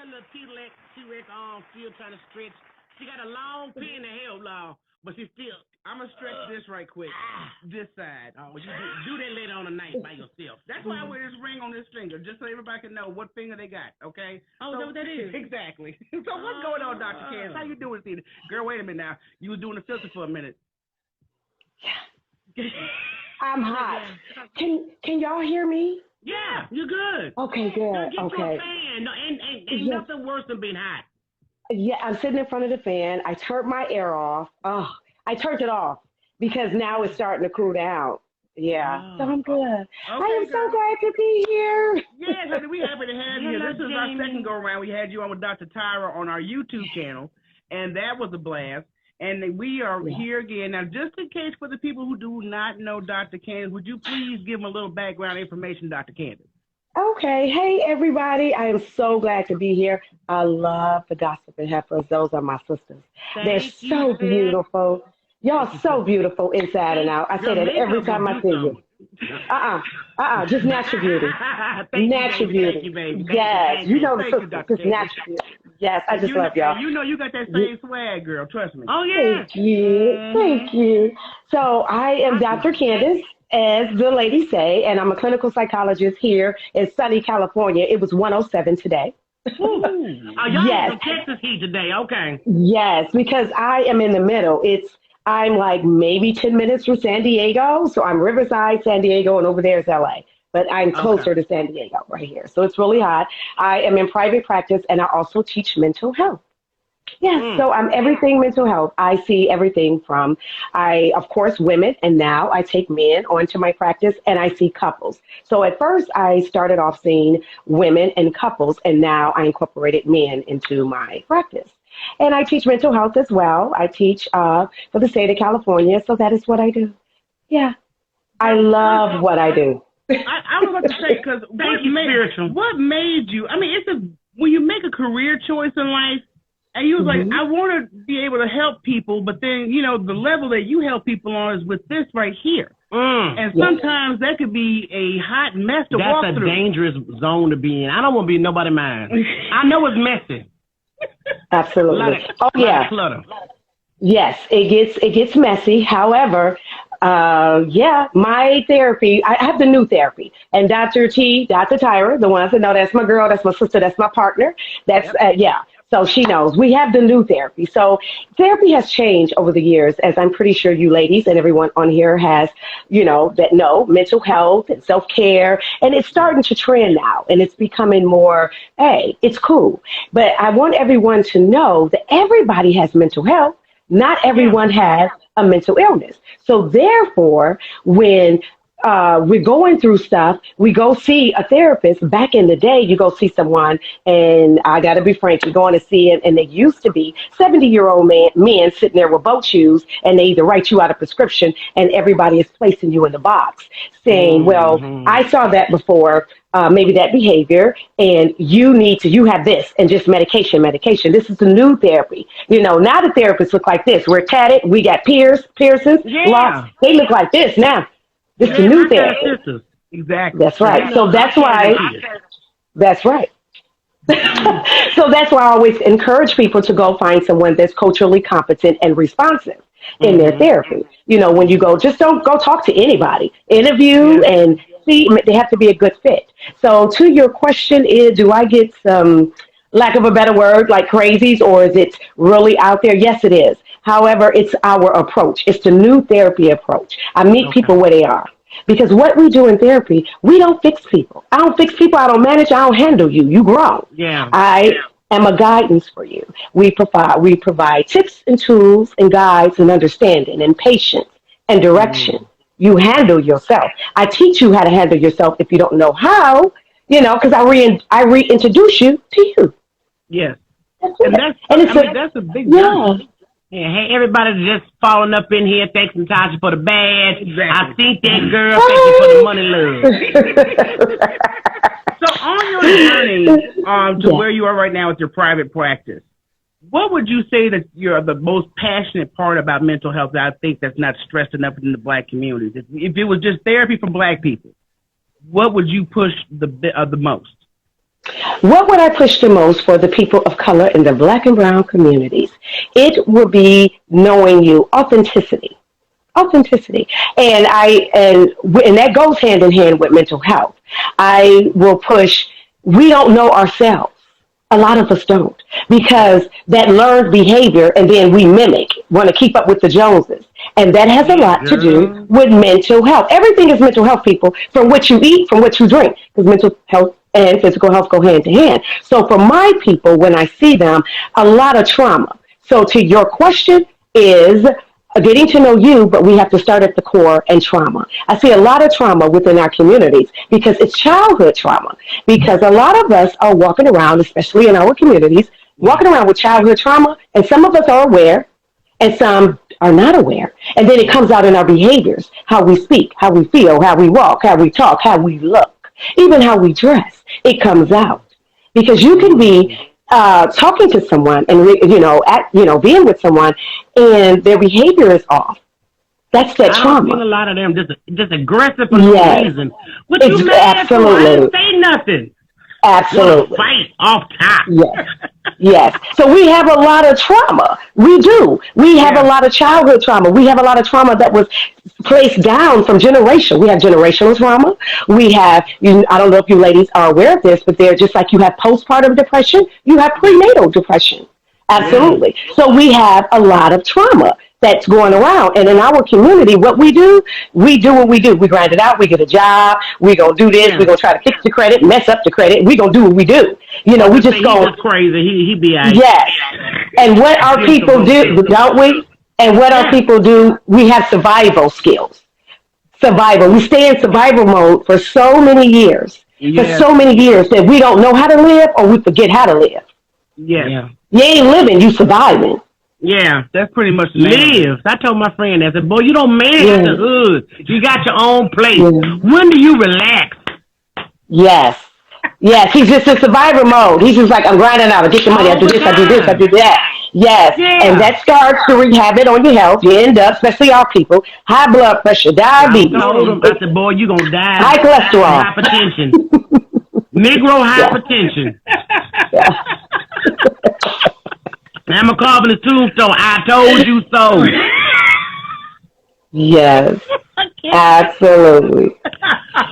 little T-Rex arm still trying to stretch. She got a long pin to hell long, but she still. I'm gonna stretch this right quick. This side. Oh, you do that later on the night by yourself. That's why I wear this ring on this finger, just so everybody can know what finger they got. Okay. Oh, so, is that what that is? Exactly. So what's going on, Dr. Candace? How you doing, Steve? Girl, wait a minute now. You was doing the filter for a minute. I'm hot. Can y'all hear me? Yeah, you're good. Okay, good. Girl, get Okay. you a fan. No, ain't nothing worse than being hot. Yeah, I'm sitting in front of the fan. I turned my air off. Oh, I turned it off because now it's starting to cool down. Yeah, so I'm good. Okay, I am so glad to be here. Yes, honey, we happy to have you. This is our second go around. We had you on with Dr. Tyra on our YouTube channel, and that was a blast. And we are here again. Now, just in case for the people who do not know Dr. Candace, would you please give them a little background information, Dr. Candace? Okay. Hey, everybody. I am so glad to be here. I love the Gossip and Heifers. Those are my sisters. They're so beautiful. Y'all so beautiful inside and out. I say that every time I see you. Just natural beauty. Natural beauty. You, baby. Yes. You know the Thank you, sisters. Dr. Just natural beauty. Yes, I just love y'all. You know you got that same swag, girl. Trust me. Oh, yeah. Thank you. Thank you. So I am Dr. Candace, as the ladies say, and I'm a clinical psychologist here in sunny California. It was 107 today. Oh, y'all Yes. in Texas heat today. Okay. Yes, because I am in the middle. I'm like maybe 10 minutes from San Diego. So I'm Riverside, San Diego, and over there is LA. But I'm closer to San Diego right here. So it's really hot. I am in private practice and I also teach mental health. Yes, so I'm everything mental health. I see everything from, of course, women, and now I take men onto my practice, and I see couples. So at first, I started off seeing women and couples, and now I incorporated men into my practice. And I teach mental health as well. I teach for the state of California, so that is what I do. Yeah, I love what I do. I was about to say, because what made you, I mean, when you make a career choice in life, and you was like, I want to be able to help people, but then, the level that you help people on is with this right here. And sometimes that could be a hot mess to walk through. That's a dangerous zone to be in. I don't want to be in nobody's mind. I know it's messy. Absolutely. Clutter. Yes, it gets messy. However, my therapy, I have the new therapy. And Dr. Tyra, the ones that know, that's my girl, that's my sister, that's my partner. That's, So she knows we have the new therapy. So therapy has changed over the years, as I'm pretty sure you ladies and everyone on here has, that know mental health and self-care. And it's starting to trend now, and it's becoming more, hey, it's cool. But I want everyone to know that everybody has mental health. Not everyone has a mental illness. So therefore, when we're going through stuff, we go see a therapist. Back in the day, you go see someone, and I got to be frank, you're going to see it, and they used to be 70-year-old men sitting there with boat shoes, and they either write you out a prescription, and everybody is placing you in the box, saying, well, I saw that before, maybe that behavior, and you have this, and just medication. This is the new therapy. Now the therapists look like this. We're tatted, we got piercings, locks. They look like this now. This is the new therapy. Exactly. That's right. So that's why. That's right. So that's why I always encourage people to go find someone that's culturally competent and responsive in their therapy. When you go, just don't go talk to anybody. Interview and see. They have to be a good fit. So to your question is, do I get some, lack of a better word, like crazies, or is it really out there? Yes, it is. However, it's our approach. It's the new therapy approach. I meet people where they are. Because what we do in therapy, we don't fix people. I don't fix people. I don't manage. I don't handle you. You grow. I am a guidance for you. We provide tips and tools and guides and understanding and patience and direction. You handle yourself. I teach you how to handle yourself if you don't know how, because I reintroduce you to you. Yes. That's a big deal. Yeah, hey, everybody just falling up in here. Thanks, Natasha, for the badge. Exactly. I think that girl. Thank you for the money, love. So on your journey to where you are right now with your private practice, what would you say that you're the most passionate part about mental health that I think that's not stressed enough in the Black community? If it was just therapy for Black people, what would you push the most? What would I push the most for the people of color in the black and brown communities? It would be knowing you, authenticity, and that goes hand in hand with mental health. I will push. We don't know ourselves. A lot of us don't, because that learned behavior, and then we mimic, want to keep up with the Joneses. And that has a lot to do with mental health. Everything is mental health, people, from what you eat, from what you drink, because mental health and physical health go hand in hand. So for my people, when I see them, a lot of trauma. So to your question is getting to know you, but we have to start at the core and trauma. I see a lot of trauma within our communities because it's childhood trauma. Because a lot of us are walking around, especially in our communities, walking around with childhood trauma, and some of us are aware, and some are not aware. And then it comes out in our behaviors, how we speak, how we feel, how we walk, how we talk, how we look, even how we dress. It comes out because you can be talking to someone and being with someone, and their behavior is off. That's that trauma. I've seen a lot of them just aggressive for no reason. What you mad absolutely. For? I didn't say nothing. Absolutely. Fight off top. Yes. Yes. So we have a lot of trauma. We do. We have a lot of childhood trauma. We have a lot of trauma that was placed down from generation. We have generational trauma. We have, I don't know if you ladies are aware of this, but they're just like you have postpartum depression, you have prenatal depression. Absolutely. Yeah. So we have a lot of trauma that's going around. And in our community, what we do what we do. We grind it out. We get a job. We're going to do this. We're going to try to fix the credit, mess up the credit. We're going to do what we do. We just go. He's crazy. He be out. Yes. And what our people do, don't we? And what our people do, we have survival skills. Survival. We stay in survival mode for so many years. For so many years that we don't know how to live, or we forget how to live. Yeah. You ain't living, you surviving. Yeah, that's pretty much live. I told my friend that, I said, boy, you don't manage the hood. You got your own place. Yeah. When do you relax? Yes. Yes, he's just in survivor mode. He's just like, I'm grinding out. I get the money. I do this, I do this, I do that. Yes. Yeah. And that starts to wreak havoc on your health. You end up, especially our people, high blood pressure, diabetes. I told him, I said, boy, you're going to die. High cholesterol. Hypertension. Negro hypertension. Yeah. I'm going to carve in the tombstone. I told you so. Yes. Absolutely.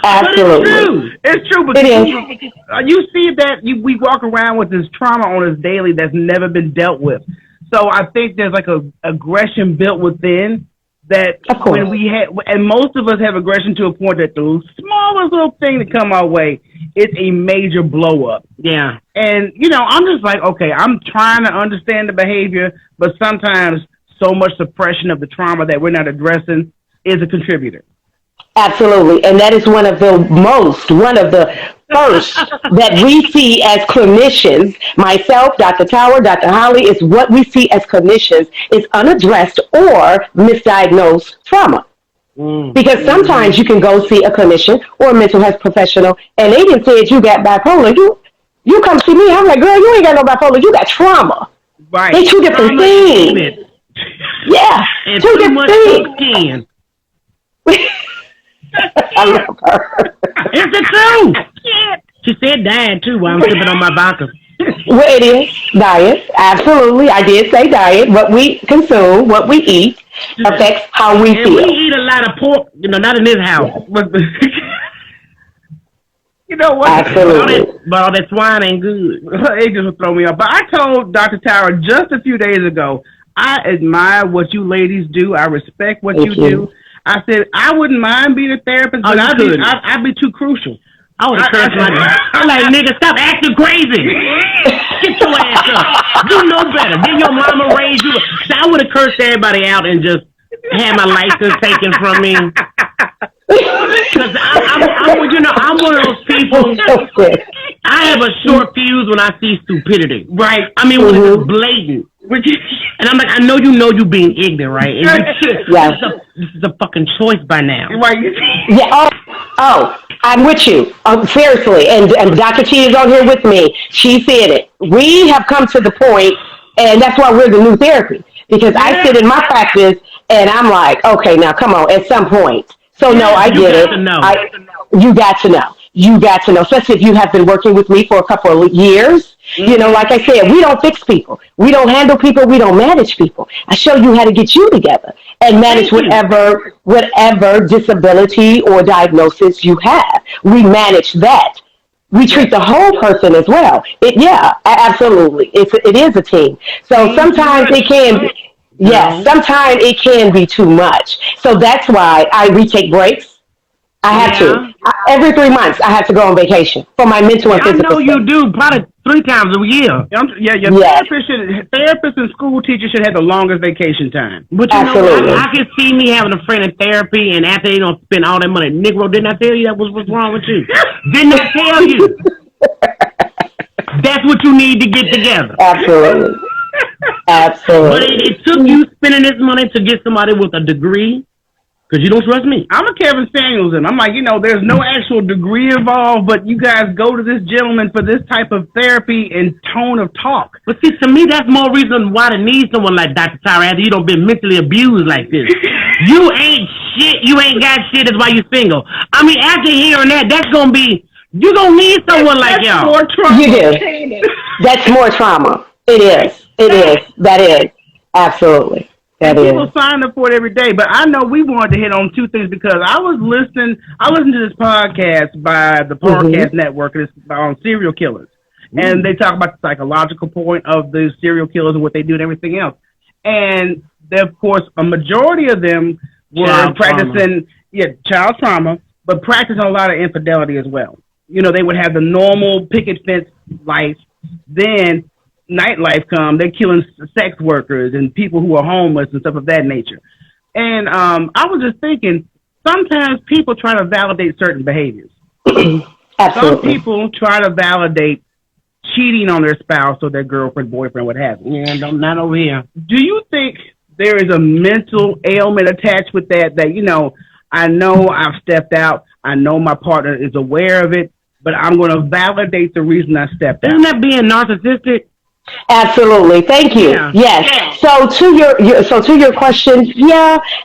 Absolutely. It's true, but you see that we walk around with this trauma on us daily that's never been dealt with. So I think there's like a aggression built within that when we have, and most of us have aggression to a point that the smallest little thing that come our way is a major blow up. Yeah. And, I'm just like, okay, I'm trying to understand the behavior, but sometimes so much suppression of the trauma that we're not addressing is a contributor. Absolutely. And that is one of the first that we see as clinicians, myself, Dr. Tower, Dr. Holly, is what we see as clinicians is unaddressed or misdiagnosed trauma. Because sometimes you can go see a clinician or a mental health professional and they didn't say you got bipolar. You come see me, I'm like, girl, you ain't got no bipolar, you got trauma. Right. They're two different things. Yeah. And two different things. I love her. It's the truth. She said diet too while I'm sipping on my vodka. Well, it is diet. Absolutely. I did say diet. What we consume, what we eat, affects how we feel. We eat a lot of pork, not in this house. Yeah. You know what? Absolutely. But all that swine ain't good. It just would throw me off. But I told Dr. Tower just a few days ago, I admire what you ladies do. I respect what you do. I said, I wouldn't mind being a therapist, but I'd be too crucial. I would have cursed my dad. I'm like, nigga, stop acting crazy. Get your ass up. You know better. Didn't your mama raise you? So I would have cursed everybody out and just had my license taken from me. Because I'm one of those people. I have a short fuse when I see stupidity. Right. I mean, when it's blatant. And I'm like, I know you being ignorant, right? And this is a fucking choice by now. Right. Yeah. Oh, I'm with you. Seriously. And Dr. T is on here with me. She said it. We have come to the point, and that's why we're the new therapy. Because I sit in my practice, and I'm like, okay, now come on, at some point. So, no, I get it. You got to know. you got to know, especially if you have been working with me for a couple of years. You know, like I said, we don't fix people. We don't handle people. We don't manage people. I show you how to get you together and manage whatever disability or diagnosis you have. We manage that. We treat the whole person as well. Absolutely. It is a team. So sometimes it can be, sometimes it can be too much. So that's why I retake breaks. I have to. Every 3 months, I have to go on vacation for my mental and physical. I know you do, probably 3 times a year. Therapists and school teachers should have the longest vacation time. But you know, I can see me having a friend in therapy, and after they don't spend all that money, Negro, didn't I tell you that was what's wrong with you? Didn't I tell you? That's what you need to get together. Absolutely. But it took you spending this money to get somebody with a degree. Because you don't trust me. I'm a Kevin Samuels, and I'm like, there's no actual degree involved, but you guys go to this gentleman for this type of therapy and tone of talk. But see, to me, that's more reason why to need someone like Dr. Tyra after you don't been mentally abused like this. You ain't shit. You ain't got shit. That's why you single. I mean, after hearing that, that's going to be, you're going to need someone like y'all. More trauma. You do. That's more trauma. It is. That is. Absolutely. People sign up for it every day, but I know we wanted to hit on 2 things because I listened to this podcast by the Podcast Network on serial killers, and they talk about the psychological point of the serial killers and what they do and everything else. And of course, a majority of them were practicing child trauma, but practicing a lot of infidelity as well. They would have the normal picket fence life, then nightlife come, they're killing sex workers and people who are homeless and stuff of that nature. And I was just thinking, sometimes people try to validate certain behaviors. Some people try to validate cheating on their spouse or their girlfriend, boyfriend, what have you. Yeah, not over here. Do you think there is a mental ailment attached with that, I know I've stepped out, I know my partner is aware of it, but I'm going to validate the reason I stepped out? Isn't that being narcissistic? Absolutely. Thank you. Yeah. Yes. So to your question,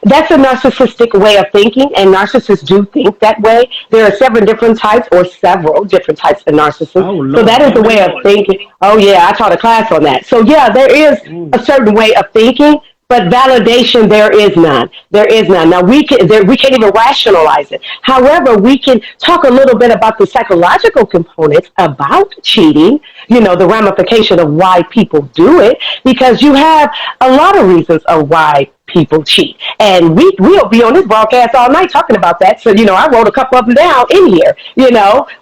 that's a narcissistic way of thinking, and narcissists do think that way. There are several different types of narcissists. So that is the way of thinking. Oh yeah, I taught a class on that. So there is a certain way of thinking, but validation, there is none. There is none. Now, we can't even rationalize it. However, we can talk a little bit about the psychological components about cheating, the ramification of why people do it, because you have a lot of reasons of why people cheat. And we'll be on this broadcast all night talking about that. So, I wrote a couple of them down in here.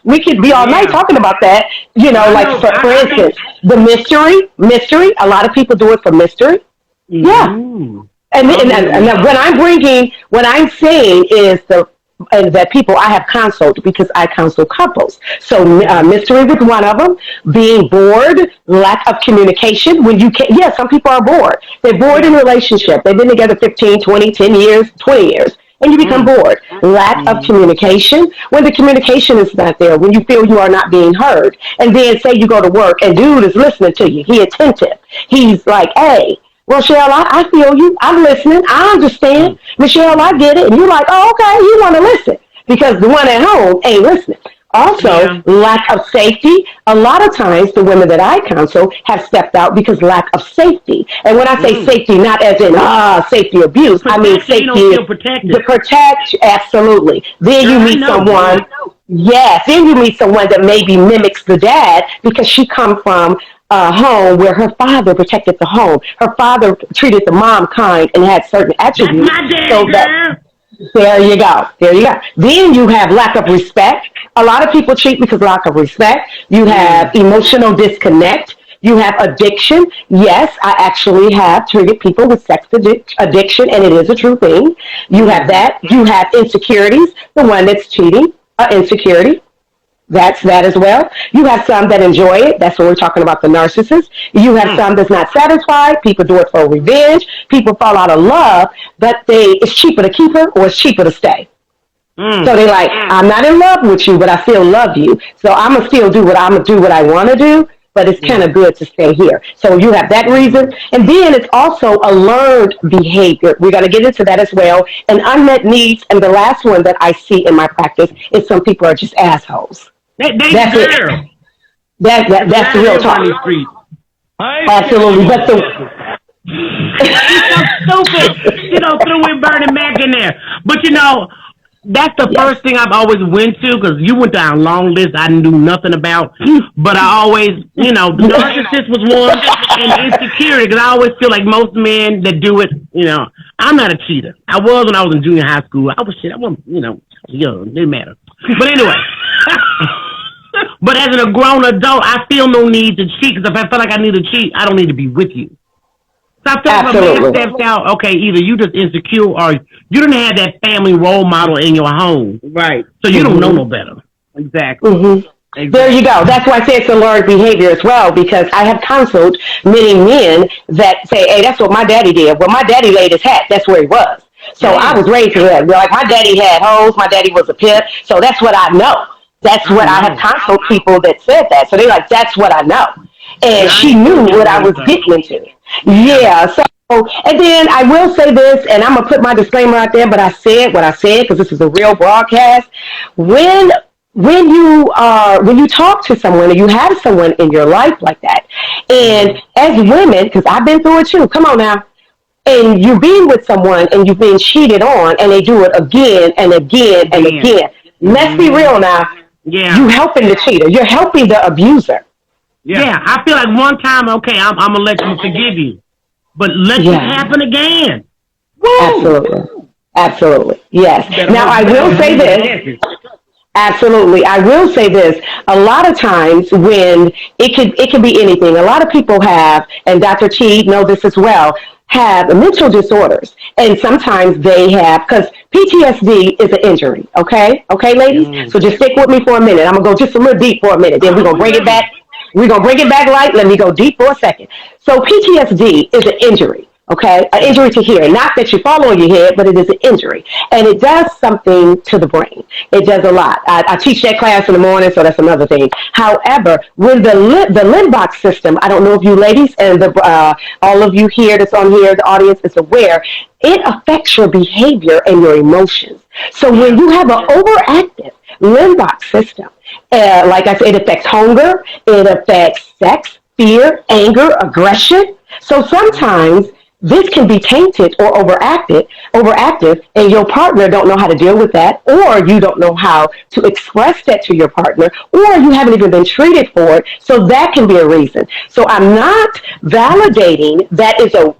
We could be all night talking about that. For instance, the mystery. A lot of people do it for mystery. Yeah, and what I'm saying is that people I have counseled, because I counsel couples. So mystery with one of them, being bored, lack of communication. When you can, some people are bored. They're bored in a relationship. They've been together 15, 20, 10 years, 20 years. And you become bored. Lack of communication. When the communication is not there, when you feel you are not being heard. And then say you go to work and dude is listening to you. He's attentive. He's like, hey, Rochelle, I feel you. I'm listening. I understand. Michelle, I get it. And you're like, oh, okay, you want to listen. Because the one at home ain't listening. Also, lack of safety. A lot of times, the women that I counsel have stepped out because lack of safety. And when I say safety, not as in safety abuse, I mean safety to protect. Absolutely. Then you meet someone. Yes, then you meet someone that maybe mimics the dad because she come from a home where her father protected the home. Her father treated the mom kind and had certain attributes. That's my dad, there you go. Then you have lack of respect. A lot of people cheat because of lack of respect. You have emotional disconnect. You have addiction. Yes, I actually have treated people with sex addiction, and it is a true thing. You have that. You have insecurities. The one that's cheating, insecurity. That's that as well. You have some that enjoy it. That's what we're talking about, the narcissist. You have some that's not satisfied. People do it for revenge. People fall out of love, but it's cheaper to keep her or it's cheaper to stay. So they're like, I'm not in love with you, but I still love you. So I'm going to still do what I'm going to do, what I want to do. but it's kind of good to stay here. So you have that reason. And then it's also a learned behavior. We're going to get into that as well. And unmet needs. And the last one that I see in my practice is some people are just assholes. That's it. That's the real talk. Absolutely. But She's so stupid. She don't throw in Bernie Mac in there. But that's the first thing I've always went to, because you went down a long list I knew nothing about. But I always, the narcissist was one, and insecurity, because I always feel like most men that do it, I'm not a cheater. I was when I was in junior high school. I wasn't, young, didn't matter. But anyway. But as a grown adult, I feel no need to cheat, because if I feel like I need to cheat, I don't need to be with you. So I feel like if a man steps out, okay, either you just insecure or you didn't have that family role model in your home. Right. So you don't know no better. Exactly. Exactly. There you go. That's why I say it's a learned behavior as well, because I have counseled many men that say, hey, that's what my daddy did. Well, my daddy laid his hat. That's where he was. So I was raised with that. Like, my daddy had hoes. My daddy was a pimp. So that's what I know. That's what I have counseled people that said that. So they're like, that's what I know. And she knew what I was getting into. Yeah. So, and then I will say this, and I'm going to put my disclaimer out there, but I said what I said because this is a real broadcast. When you talk to someone or you have someone in your life like that, and as women, because I've been through it too, come on now, and you're being with someone and you've been cheated on and they do it again and again and again. Let's be real now. Yeah. You helping the cheater. You're helping the abuser. Yeah, I feel like one time, okay, I'm going to let you forgive you. But let it happen again. Woo! Absolutely. Yes. Now, I will say this. Absolutely. I will say this. A lot of times when it could be anything. A lot of people have, and Dr. T know this as well, have mental disorders. And sometimes they have, because PTSD is an injury. Okay? Okay, ladies? So just stick with me for a minute. I'm going to go just a little deep for a minute. Then we're going to bring it back. We're going to bring it back light. Let me go deep for a second. So PTSD is an injury, okay? An injury to hearing. Not that you fall on your head, but it is an injury. And it does something to the brain. It does a lot. I teach that class in the morning, so that's another thing. However, when the limbic system, I don't know if you ladies and all of you here that's on here, the audience is aware, it affects your behavior and your emotions. So when you have an overactive limbic system, like I said, it affects hunger, it affects sex, fear, anger, aggression. So sometimes this can be tainted or overactive, and your partner don't know how to deal with that, or you don't know how to express that to your partner, or you haven't even been treated for it. So that can be a reason. So I'm not validating that is their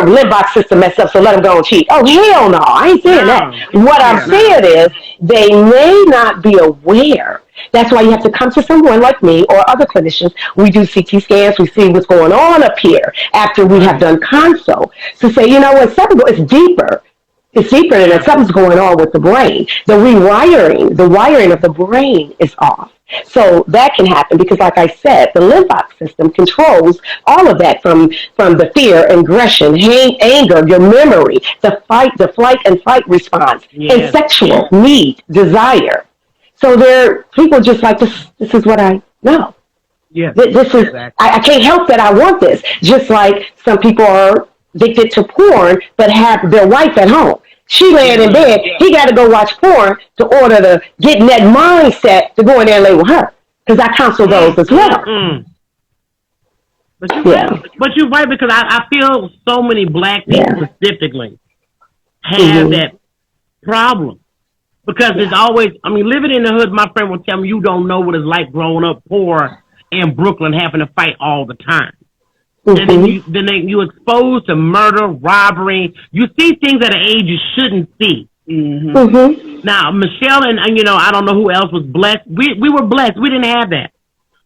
limbic system messed up, so let them go and cheat. Oh, hell no, I ain't saying that. What I'm saying is they may not be aware. That's why you have to come to someone like me or other clinicians. We do CT scans. We see what's going on up here after we have done consult to say, you know what, it's deeper. It's deeper than that. Something's going on with the brain. The wiring of the brain is off. So that can happen because, like I said, the limbic system controls all of that from the fear, aggression, anger, your memory, the flight and fight response, and sexual need, desire. So there are people just like, this is what I know. Yeah. This is, I can't help that I want this. Just like some people are addicted to porn, but have their wife at home. She laying in bed. He got to go watch porn to order to get in that mindset to go in there and lay with her. Because I counsel those as well. But you're right, because I feel so many black people specifically have that problem. Because it's always, living in the hood, my friend will tell me, you don't know what it's like growing up poor in Brooklyn, having to fight all the time. And then you're exposed to murder, robbery. You see things at an age you shouldn't see. Now, Michelle and I don't know who else was blessed. We were blessed. We didn't have that.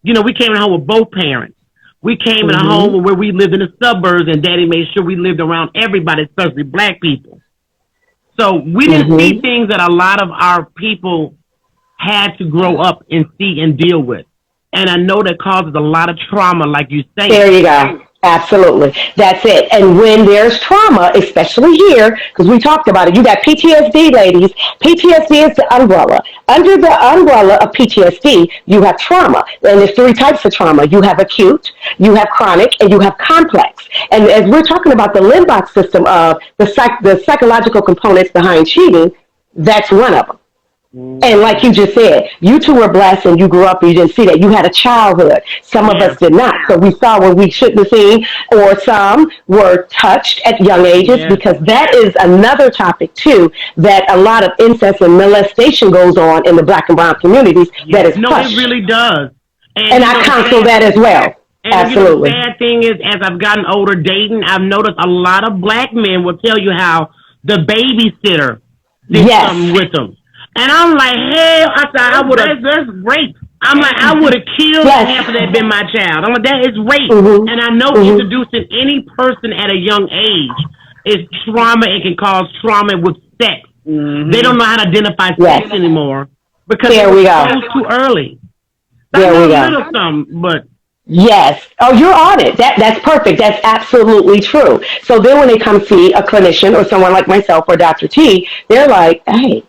We came in home with both parents. We came in a home where we lived in the suburbs, and Daddy made sure we lived around everybody, especially black people. So we didn't see things that a lot of our people had to grow up and see and deal with. And I know that causes a lot of trauma, like you say. There you go. Absolutely. That's it. And when there's trauma, especially here, because we talked about it, you got PTSD, ladies. PTSD is the umbrella. Under the umbrella of PTSD, you have trauma. And there's three types of trauma. You have acute, you have chronic, and you have complex. And as we're talking about the limbic system of the psychological components behind cheating, that's one of them. And like you just said, you two were blessed and you grew up and you didn't see that. You had a childhood. Some of us did not. So we saw what we shouldn't have seen, or some were touched at young ages, because that is another topic too, that a lot of incest and molestation goes on in the Black and brown communities that is pushed. It really does. And I counsel that as well. And Absolutely. The sad thing is, as I've gotten older dating, I've noticed a lot of Black men will tell you how the babysitter did something with them. And I'm like, hell, I said, I would have, that's rape. I'm like, I would have killed half of that been my child. I'm like, that is rape. And I know introducing any person at a young age is trauma. It can cause trauma with sex. They don't know how to identify sex anymore because it's too early. There we go. Little something, but yes. Oh, you're on it. That's perfect. That's absolutely true. So then when they come see a clinician or someone like myself or Dr. T, they're like, hey,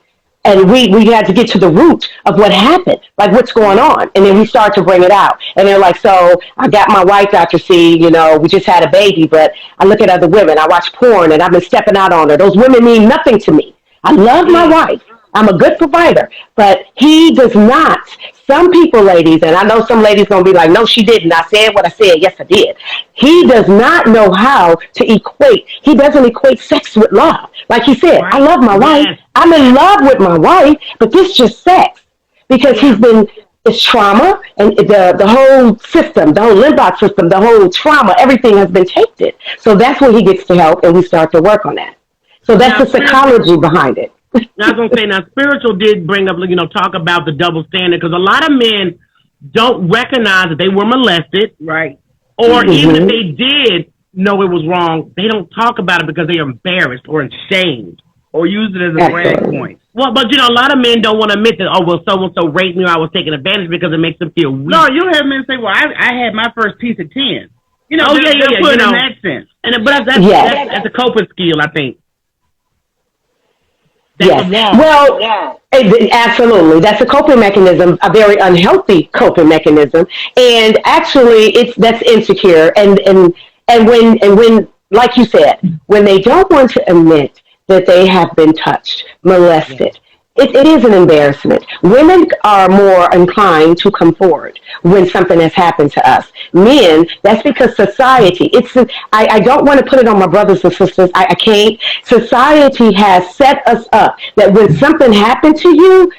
and we had to get to the root of what happened, like what's going on. And then we start to bring it out. And they're like, so I got my wife, Dr. C, we just had a baby, but I look at other women. I watch porn and I've been stepping out on her. Those women mean nothing to me. I love my wife. I'm a good provider, but he does not. Some people, ladies, and I know some ladies going to be like, no, she didn't. I said what I said. Yes, I did. He does not know how to equate. He doesn't equate sex with love. Like he said, I love my wife. I'm in love with my wife, but this just sex. Because it's trauma, and the whole system, the whole limbic system, the whole trauma, everything has been tainted. So that's when he gets to help, and we start to work on that. So that's the psychology behind it. I was going to say, now, spiritual did bring up, talk about the double standard, because a lot of men don't recognize that they were molested. Right. Or even if they did know it was wrong, they don't talk about it because they're embarrassed or ashamed. Or use it as a brag point. Well, but, a lot of men don't want to admit that, so-and-so raped me or I was taken advantage, because it makes them feel weak. No, you have men say, well, I had my first piece of 10. Put in that sense. But that's a coping skill, I think. Yes. Well, absolutely. That's a coping mechanism, a very unhealthy coping mechanism. And actually that's insecure. And when, like you said, when they don't want to admit that they have been touched, molested, it is an embarrassment. Women are more inclined to come forward when something has happened to us. Men, that's because society, I don't want to put it on my brothers and sisters. I can't. Society has set us up that when something happened to you,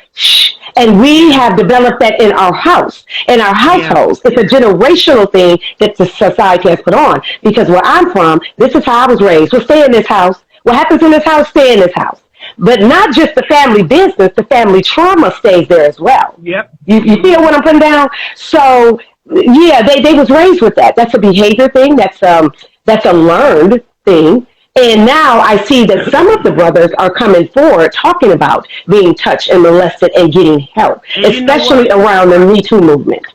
and we have developed that in our house, in our households. It's a generational thing that the society has put on. Because where I'm from, this is how I was raised. We'll stay in this house. What happens in this house, stay in this house. But not just the family business, the family trauma stays there as well. Yep. You feel what I'm putting down? So, they was raised with that. That's a behavior thing. That's a learned thing. And now I see that some of the brothers are coming forward talking about being touched and molested and getting help, especially around the Me Too movement.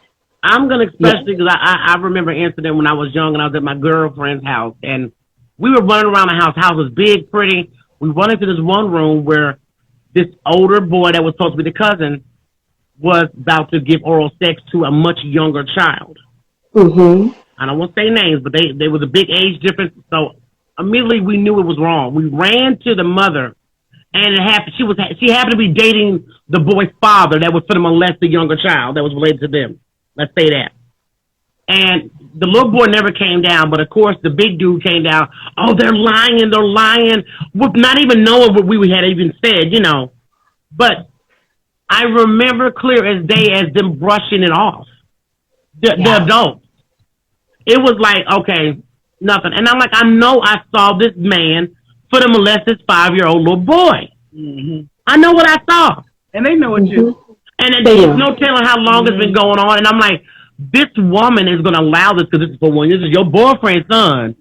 I'm going to especially, because I remember an incident when I was young and I was at my girlfriend's house, and we were running around the house. The house was big, pretty. We went into this one room where this older boy that was supposed to be the cousin was about to give oral sex to a much younger child. Mm-hmm. I don't want to say names, but they was a big age difference. So immediately we knew it was wrong. We ran to the mother, and she happened to be dating the boy's father that was for to molest the younger child that was related to them. Let's say that. And the little boy never came down, but of course the big dude came down. Oh, they're lying, with not even knowing what we had even said, But I remember clear as day as them brushing it off. The adults. It was like, okay, nothing. And I'm like, I know I saw this man for to molest this 5-year-old little boy. Mm-hmm. I know what I saw. And they know it too. And there's no telling how long it's been going on. And I'm like, this woman is going to allow this, because this is for one. This is your boyfriend's son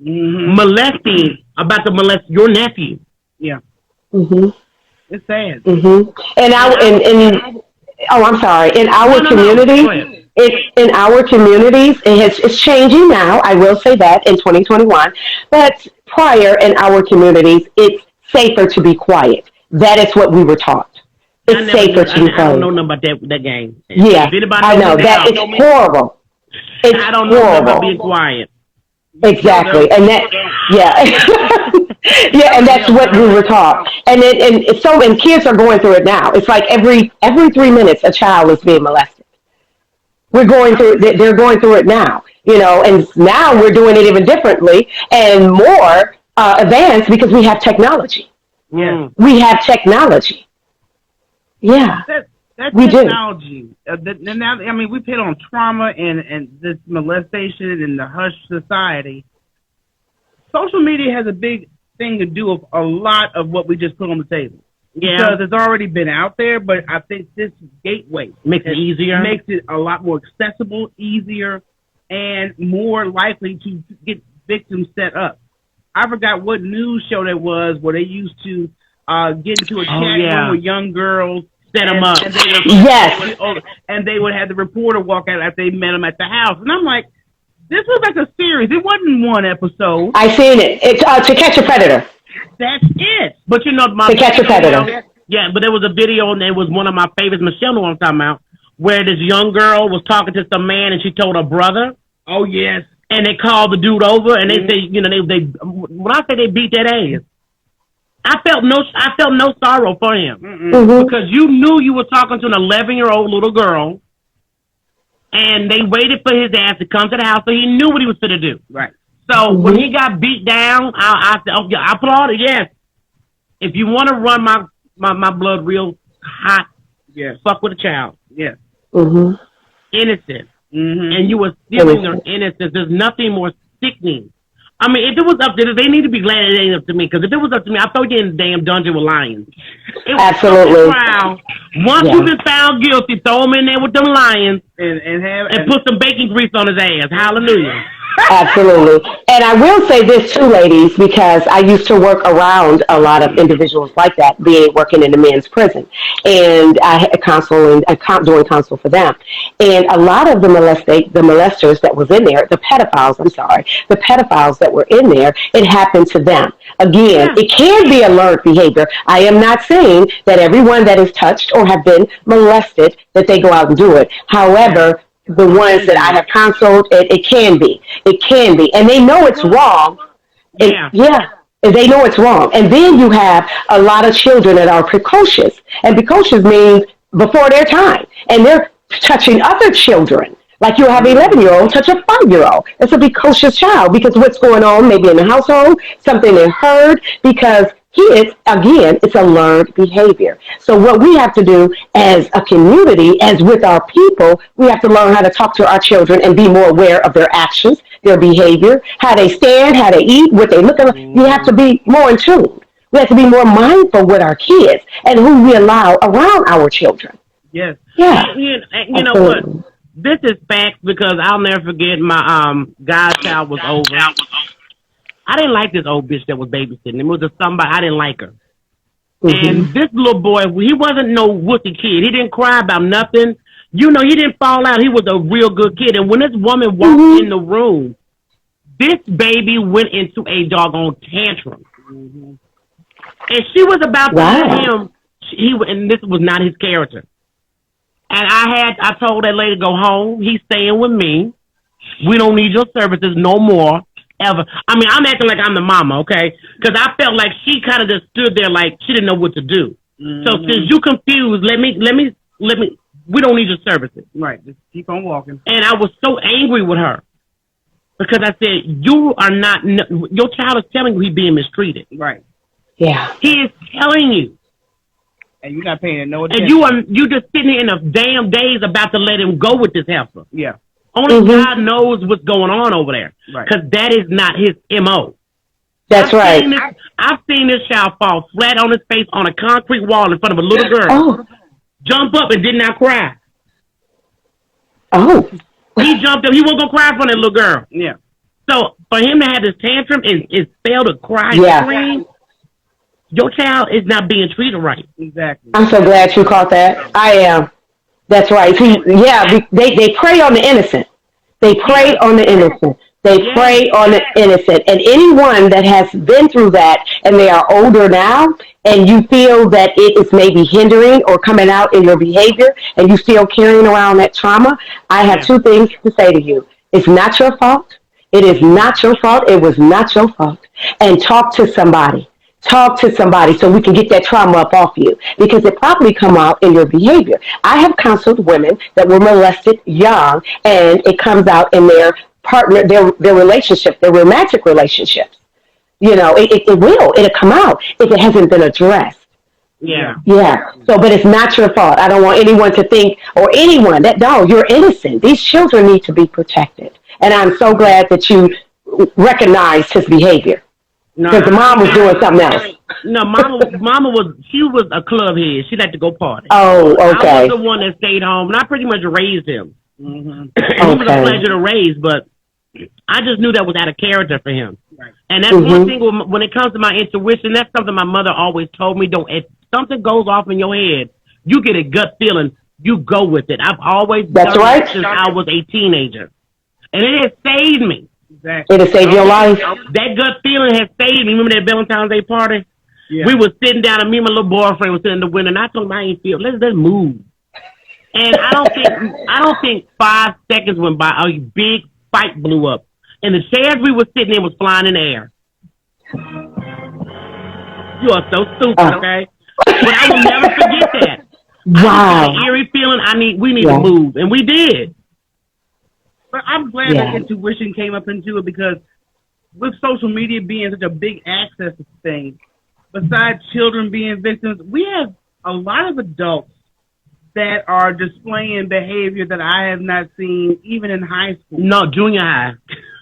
about to molest your nephew. Yeah. Mm-hmm. It's sad. Mm-hmm. I'm sorry. In our community, in our communities, it's changing now. I will say that in 2021, but prior in our communities, it's safer to be quiet. That is what we were taught. It's safer to be I don't quiet. know nothing about that game. Yeah, If anybody I knows know me that now, it's horrible. It's I don't know nothing about being horrible. quiet. Exactly, and that yeah, yeah, and that's what we were taught. And kids are going through it now. It's like every 3 minutes a child is being molested. We're going through. They're going through it now. And now we're doing it even differently and more advanced because we have technology. Yeah. We have technology. Yeah, That we do. technology. Now, I mean, we've hit on trauma and this molestation in the hush society. Social media has a big thing to do with a lot of what we just put on the table. Yeah. Because it's already been out there, but I think this gateway Makes it easier. makes it a lot more accessible, easier, and more likely to get victims set up. I forgot what news show that was where they used to get into a chat room with young girls. Set them up. Yes. And they would have the reporter walk out after they met them at the house. And I'm like, this was like a series. It wasn't one episode. I seen it. It's To Catch a Predator. That's it. But To Catch a Predator. Yeah, but there was a video, and it was one of my favorites. Michelle knew what I'm talking about, where this young girl was talking to some man, and she told her brother. Oh yes. And they called the dude over, and they say, they when I say they beat that ass, I felt no sorrow for him because you knew you were talking to an 11-year-old little girl, and they waited for his ass to come to the house, so he knew what he was going to do. Right. So when he got beat down, I said, "Oh, yeah, I applauded. Yes, if you want to run my blood real hot, yes, fuck with a child. Yes, innocent, and you were stealing their innocence. There's nothing more sickening. I mean, if it was up to them, they need to be glad it ain't up to me. Because if it was up to me, I'd throw you in the damn dungeon with lions. Absolutely. Once you've been found guilty, throw him in there with them lions and put some bacon grease on his ass. Hallelujah. Absolutely. And I will say this too, ladies, because I used to work around a lot of individuals like that, working in the men's prison. And I had doing counsel for them. And a lot of the molesters that was in there, the pedophiles that were in there, it happened to them. Again, it can be a learned behavior. I am not saying that everyone that is touched or have been molested, that they go out and do it. However, the ones that I have counseled, it can be. It can be. And they know it's wrong. And they know it's wrong. And then you have a lot of children that are precocious. And precocious means before their time. And they're touching other children. Like you'll have an 11-year-old touch a 5-year-old. It's a precocious child because what's going on maybe in the household, something they heard, because it's a learned behavior. So what we have to do as a community, as with our people, we have to learn how to talk to our children and be more aware of their actions, their behavior, how they stand, how they eat, what they look at. We have to be more in tune. We have to be more mindful with our kids and who we allow around our children. Yes. Yeah. You know what? This is facts because I'll never forget my godchild was over. I didn't like this old bitch that was babysitting. It was just somebody, I didn't like her. And this little boy, he wasn't no wussy kid. He didn't cry about nothing. He didn't fall out. He was a real good kid. And when this woman walked in the room, this baby went into a doggone tantrum. And she was about to let him, and this was not his character. And I told that lady to go home. He's staying with me. We don't need your services no more. Ever. I mean, I'm acting like I'm the mama, okay? Because I felt like she kind of just stood there like she didn't know what to do. So since you confused, let me. We don't need your services. Right. Just keep on walking. And I was so angry with her because I said, you are not. Your child is telling you he's being mistreated. Right. Yeah. He is telling you. And you're not paying no attention. And you just sitting here in a damn daze about to let him go with this heifer. Yeah. Only God knows what's going on over there. Because that is not his M.O. That's right. I've seen this child fall flat on his face on a concrete wall in front of a little girl. Jump up and did not cry. He jumped up. He wasn't going to cry in front of that little girl. Yeah. So for him to have this tantrum and fail to cry and scream, your child is not being treated right. Exactly. I'm so glad you caught that. I am. That's right. See, yeah, they prey on the innocent. They prey on the innocent. They prey on the innocent. And anyone that has been through that and they are older now and you feel that it is maybe hindering or coming out in your behavior and you still carrying around that trauma, I have two things to say to you. It's not your fault. It is not your fault. It was not your fault. And talk to somebody. Talk to somebody so we can get that trauma up off you because it probably come out in your behavior. I have counseled women that were molested young and it comes out in their partner, their relationship, their romantic relationships. You know, it'll come out if it hasn't been addressed. Yeah. Yeah. So, but it's not your fault. I don't want anyone to think, or anyone that, no, you're innocent. These children need to be protected. And I'm so glad that you recognized his behavior. Because the mom was doing something else. No, mama was a club head. She liked to go party. Oh, okay. I was the one that stayed home, and I pretty much raised him. Mm-hmm. It was a pleasure to raise, but I just knew that was out of character for him. Right. And that's one thing when it comes to my intuition. That's something my mother always told me. Don't, if something goes off in your head, you get a gut feeling. You go with it. I've always done that since I was a teenager, and it has saved me. Exactly. It'll save your life. That gut feeling has stayed me. Remember that Valentine's Day party? Yeah. We was sitting down, and me and my little boyfriend was sitting in the window, and I told him I ain't feel. Let's move. And I don't think 5 seconds went by. A big fight blew up, and the chairs we were sitting in was flying in the air. You are so stupid, okay? But I will never forget that. Wow. An eerie feeling. We need to move, and we did. But I'm glad that intuition came up into it because with social media being such a big access to things, besides children being victims, we have a lot of adults that are displaying behavior that I have not seen even in high school. No, junior high.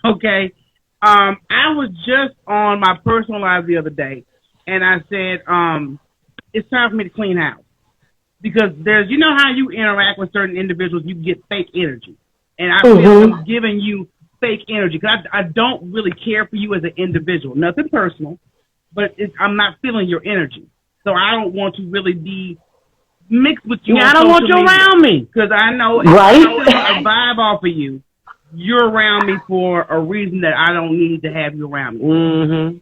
Okay. I was just on my personal live the other day, and I said, it's time for me to clean house. Because there's, you know how you interact with certain individuals, you get fake energy. And I feel I'm giving you fake energy because I don't really care for you as an individual. Nothing personal, but I'm not feeling your energy. So I don't want to really be mixed with you. Yeah, I don't want you around me. Because I know if I feel a vibe off of you, you're around me for a reason that I don't need to have you around me. Mm-hmm.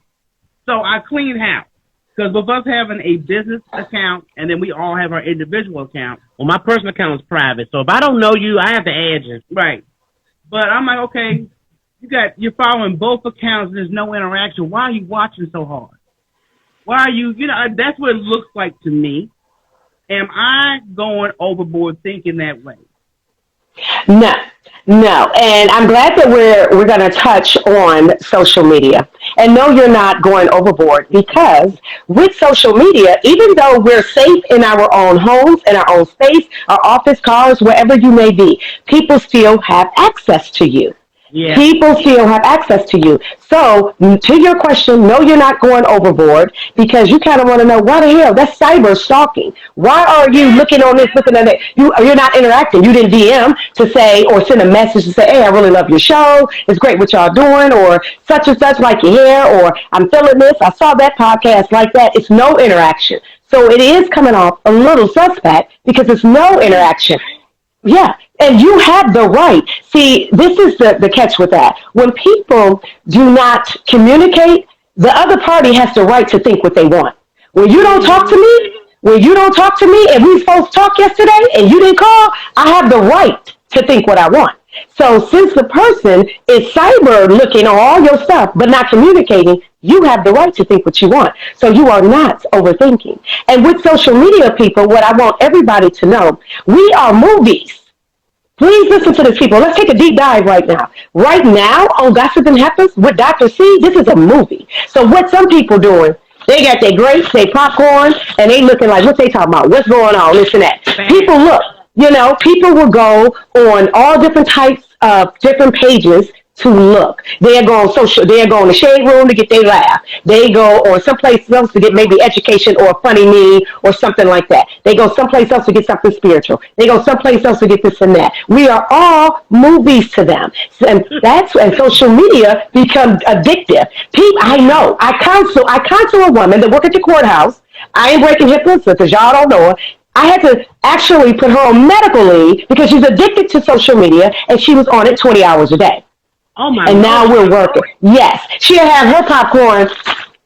So I clean house. Because with us having a business account and then we all have our individual account. Well, my personal account is private, so if I don't know you, I have to add you. Right. But I'm like, okay, you're following both accounts. There's no interaction. Why are you watching so hard? Why are you, that's what it looks like to me. Am I going overboard thinking that way? No. And I'm glad that we're going to touch on social media. And no, you're not going overboard because with social media, even though we're safe in our own homes, in our own space, our office, cars, wherever you may be, people still have access to you. Yeah. People still have access to you. So, to your question, no, you're not going overboard because you kind of want to know, why the hell? That's cyber stalking. Why are you looking on this, looking at that? You're not interacting. You didn't DM to say or send a message to say, hey, I really love your show. It's great what y'all doing, or such and such, like your hair, or I'm feeling this. I saw that podcast like that. It's no interaction. So, it is coming off a little suspect because it's no interaction. Yeah, and you have the right. See, this is the catch with that. When people do not communicate, the other party has the right to think what they want. When you don't talk to me, and we supposed to talk yesterday and you didn't call, I have the right to think what I want. So since the person is cyber looking on all your stuff but not communicating, you have the right to think what you want. So you are not overthinking. And with social media, people, what I want everybody to know, we are movies. Please listen to this, people. Let's take a deep dive right now. Right now on Gossip and Heifers with Dr. C, this is a movie. So what some people doing, they got their grapes, their popcorn, and they looking like, what they talking about? What's going on? This and that. People look. People will go on all different types of different pages to look. They'll go in the shade room to get their laugh. They go or someplace else to get maybe education or a funny meme or something like that. They go someplace else to get something spiritual. They go someplace else to get this and that. We are all movies to them. And that's when social media becomes addictive. I know. I counsel a woman that works at the courthouse. I ain't breaking her princess because y'all don't know her. I had to actually put her on medical leave because she's addicted to social media and she was on it 20 hours a day. Oh my And now Lord. we're working. Yes. She'll have her popcorn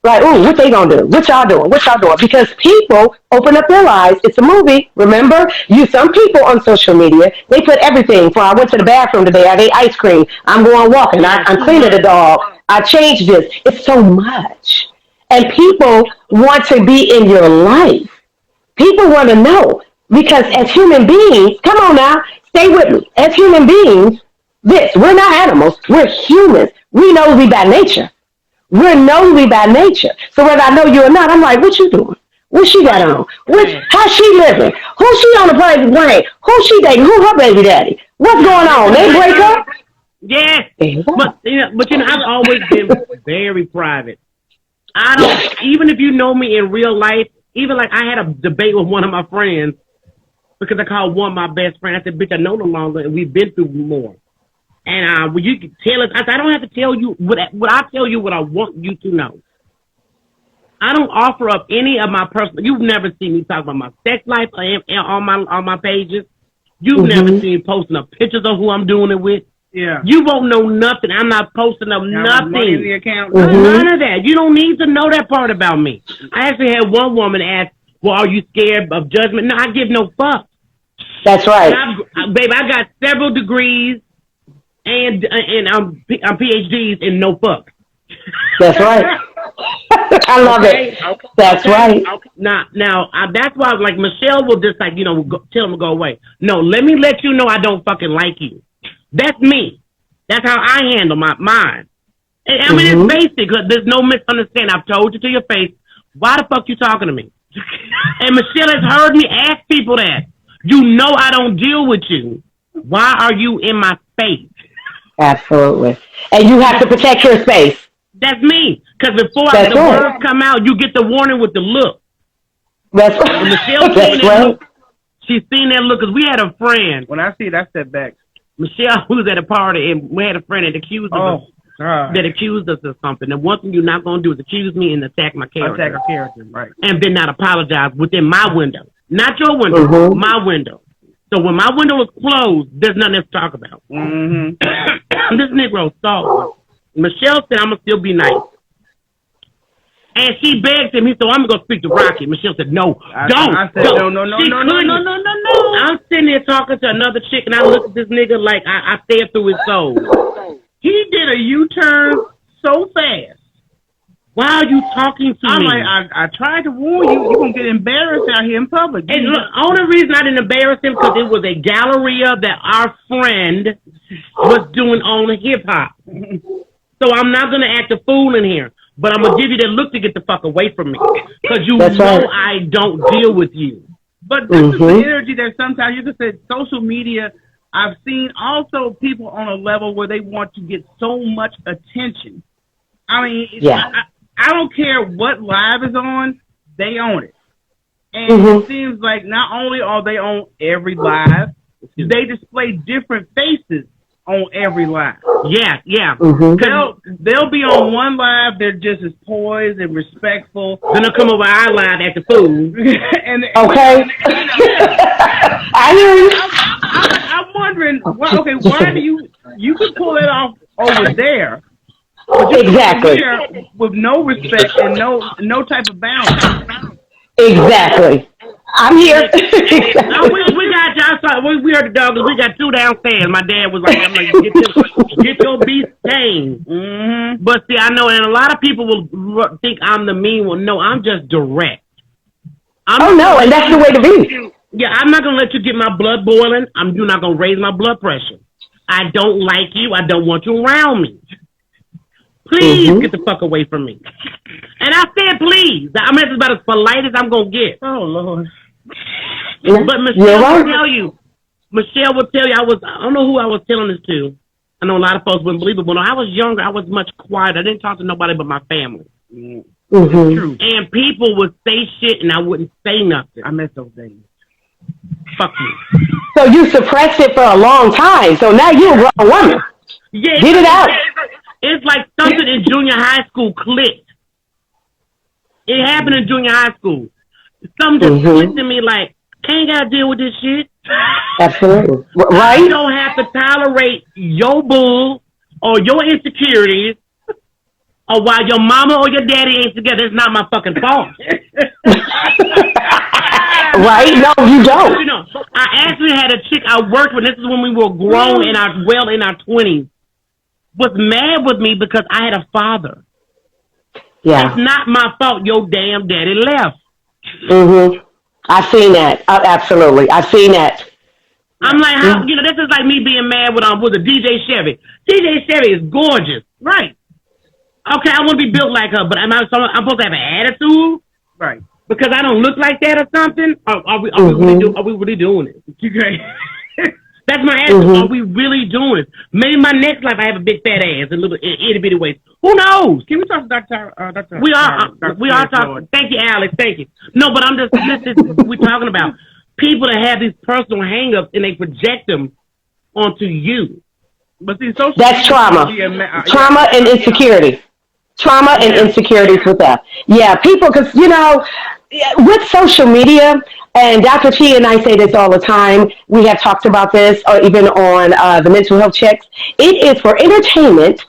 like, ooh, what they gonna do? What y'all doing? What y'all doing? Because people open up their lives. It's a movie. Remember? Some people on social media, they put everything. For I went to the bathroom today, I ate ice cream, I'm going walking, I'm cleaning the dog, I changed this. It's so much. And people want to be in your life. People want to know. Because as human beings, come on now, stay with me. As human beings, we're not animals, we're humans. We nosy by nature. We're nosy by nature. So whether I know you or not, I'm like, what you doing? What she got on? How she living? Who she on the private plane? Who she dating? Who her baby daddy? What's going on? They break up? Yes. But I've always been very private. I don't, even if you know me in real life, even like I had a debate with one of my friends because I called one my best friend. I said, bitch, I know no longer and we've been through more. And when you can tell us, I don't have to tell you what I tell you what I want you to know. I don't offer up any of my personal. You've never seen me talk about my sex life on my pages. You've never seen me posting up pictures of who I'm doing it with. Yeah. You won't know nothing. I'm not posting up nothing. Money in the account. None of that. You don't need to know that part about me. I actually had one woman ask, "Well, are you scared of judgment?" No, I give no fuck. That's right, babe. I got several degrees. And I'm PhDs in no fuck. That's right. I love it. Okay. That's right. Okay. Now, that's why, like, Michelle will just, like, tell them to go away. No, let me let you know I don't fucking like you. That's me. That's how I handle mine. I mean, it's basic. There's no misunderstanding. I've told you to your face, why the fuck you talking to me? And Michelle has heard me ask people that. You know I don't deal with you. Why are you in my space? Absolutely. And you have to protect your space. That's me. Because before the words come out, you get the warning with the look. That's right. And Michelle seen that look. She's seen that look because we had a friend. When I see it, I step back. Michelle was at a party and we had a friend that accused us. That accused us of something. And one thing you're not going to do is accuse me and attack my character. Attack a character, right. And then not apologize within my window. Not your window, my window. So when my window is closed, there's nothing else to talk about. This Negro saw Michelle said, I'm going to still be nice. And she begged him. He said, I'm going to speak to Rocky. Michelle said, no, don't. I said, don't. No. I'm sitting there talking to another chick, and I look at this nigga like I stared through his soul. He did a U-turn so fast. Why are you talking to I'm me? like, I tried to warn you. You're going to get embarrassed out here in public. And look, the only reason I didn't embarrass him because it was a Galleria that our friend was doing on hip-hop. So I'm not going to act a fool in here. But I'm going to give you that look to get the fuck away from me. Because you know right. I don't deal with you. But this is the energy that sometimes, you can say social media, I've seen also people on a level where they want to get so much attention. I mean, I don't care what live is on, they own it. And it seems like not only are they on every live, they display different faces on every live. Yeah. They'll be on one live, they're just as poised and respectful. Then they'll come over our live at the food. Okay. I hear you. I'm wondering, why do you could pull it off over there, but you exactly here with no respect and no type of boundaries. Exactly. I'm here. we got y'all. We heard the dogs. We got two downstairs. My dad was like, "I'm like, get your beast tamed." But see, I know, and a lot of people will think I'm the mean one. No, I'm just direct. And that's the way to be. Yeah, I'm not gonna let you get my blood boiling. You're not gonna raise my blood pressure. I don't like you. I don't want you around me. Please get the fuck away from me. And I said, please. I mean, it's about as polite as I'm going to get. Oh, Lord. But Michelle will tell you, I don't know who I was telling this to. I know a lot of folks wouldn't believe it, but when I was younger, I was much quieter. I didn't talk to nobody but my family. True. And people would say shit, and I wouldn't say nothing. I miss those days. Fuck you. So you suppressed it for a long time, so now you're a grown woman. Yeah, get it out. It's like something in junior high school clicked. It happened in junior high school. Something just clicked in me like, ain't got to deal with this shit. Absolutely. I Right? don't have to tolerate your bull or your insecurities or why your mama or your daddy ain't together. It's not my fucking fault. Right? No, you don't. You know, I actually had a chick I worked with. This is when we were grown in our 20s. Was mad with me because I had a father. Yeah. It's not my fault. Your damn daddy left. Mhm. I've seen that. Absolutely. I've seen that. I'm like, how, this is like me being mad with a DJ Chevy. DJ Chevy is gorgeous, right? Okay, I want to be built like her, but I'm supposed to have an attitude, Right. because I don't look like that or something. Are we really doing it? Okay. That's my attitude. Are we really doing it? Maybe my next life I have a big fat ass and little itty bitty waist. Who knows? Can we talk to Dr. We are talking. Thank you, Alex. Thank you. No, but I'm just we're talking about people that have these personal hang-ups and they project them onto you. But see, social That's trauma. Trauma and insecurity. Trauma and insecurities with that. Yeah, people, because, with social media, and Dr. T and I say this all the time, we have talked about this, or even on the mental health checks, it is for entertainment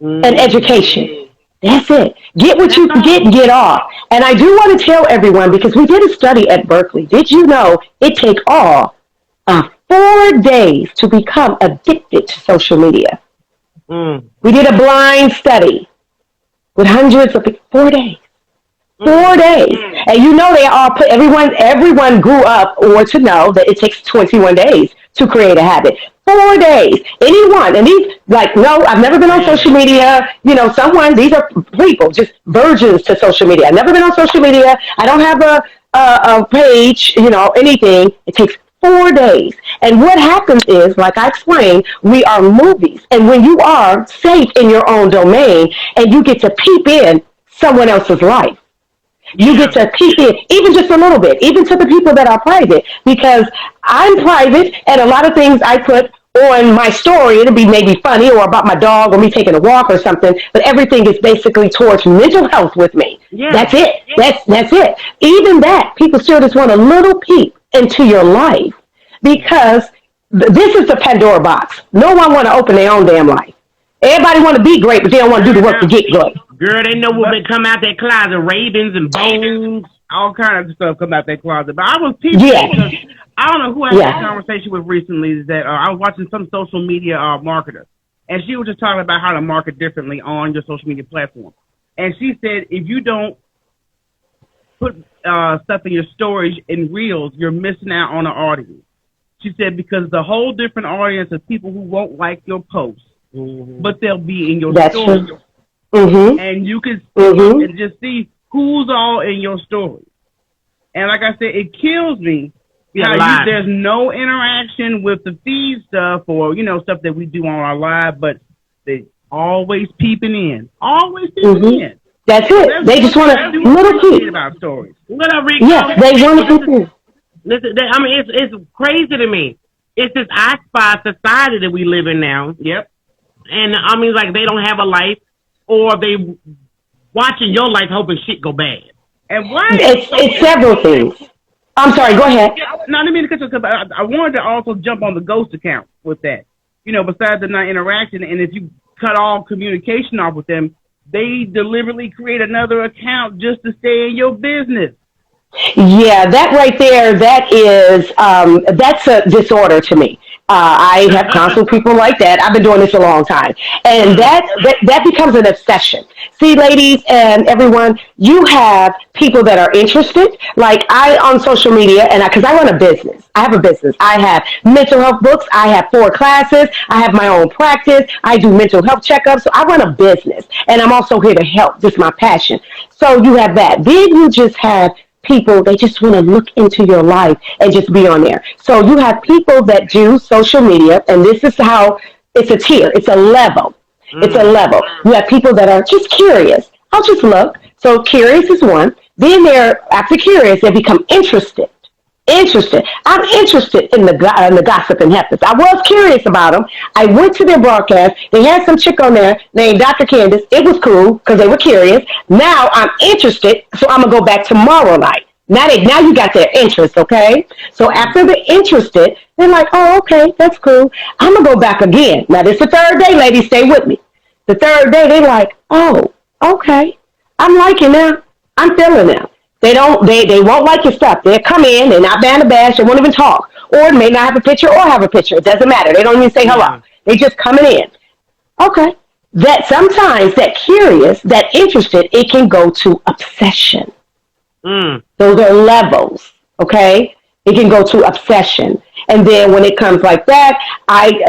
and education. That's it. Get what you can get off. And I do want to tell everyone, because we did a study at Berkeley. Did you know it takes all 4 days to become addicted to social media? We did a blind study with hundreds of people. 4 days. 4 days. And they all put, everyone grew up or to know that it takes 21 days to create a habit. 4 days. Anyone. And these, no, I've never been on social media. These are people, just virgins to social media. I've never been on social media. I don't have a page, anything. It takes 4 days. And what happens is, like I explained, we are movies. And when you are safe in your own domain and you get to peep in someone else's life, you get to peep in, even just a little bit, even to the people that are private, because I'm private and a lot of things I put on my story, it'll be maybe funny or about my dog or me taking a walk or something, but everything is basically towards mental health with me. Yeah. That's it. That's it. Even that, people still just want a little peep into your life, because this is the Pandora box. No one want to open their own damn life. Everybody want to be great, but they don't want to do the work to get good. Girl, they know what they come out that closet, ravens and bones. All kinds of stuff come out that closet. But I was teaching because I don't know who I had a conversation with recently, that I was watching some social media marketer, and she was just talking about how to market differently on your social media platform. And she said, if you don't put stuff in your stories and reels, you're missing out on an audience. She said, because it's a whole different audience of people who won't like your posts, but they'll be in your stories. And you can and just see who's all in your story. And like I said, it kills me. There's no interaction with the feed stuff or, stuff that we do on our live, but they always peeping in. Always peeping in. That's it. They just want a little peep about stories. They want to peep in. Listen, it's crazy to me. It's this I Spy society that we live in now. Yep. And they don't have a life, or they watching your life hoping shit go bad. And why? It's several things. I'm sorry. Go ahead. No, I didn't mean to cut you, because I wanted to also jump on the ghost account with that. Besides the non-interaction, and if you cut all communication off with them, they deliberately create another account just to stay in your business. Yeah, that right there, that's a disorder to me. I have counseled people like that. I've been doing this a long time. And that becomes an obsession. See, ladies and everyone, you have people that are interested. Like on social media, and because I run a business. I have a business. I have mental health books. I have 4 classes. I have my own practice. I do mental health checkups. So I run a business. And I'm also here to help. Just my passion. So you have that. Then you just have people, they just want to look into your life and just be on there. So you have people that do social media, and this is how it's a tier, it's a level. It's a level. You have people that are just curious. I'll just look. So curious is one. Then after curious, they become interested. I'm interested in the gossip and heifers. I was curious about them. I went to their broadcast. They had some chick on there named Dr. Candace. It was cool because they were curious. Now I'm interested, so I'm going to go back tomorrow night. Now you got their interest, okay? So after they're interested, they're like, oh, okay, that's cool. I'm gonna go back again. Now this is the third day, ladies, stay with me. The third day, they're like, oh, okay, I'm liking them. I'm feeling them. They won't like your stuff. They'll come in, they're not band bash, they won't even talk. Or may not have a picture or have a picture. It doesn't matter. They don't even say hello. Yeah. They just coming in. Okay. That sometimes that curious, that interested, it can go to obsession. Mm. Those are levels, okay? It can go to obsession. And then when it comes like that,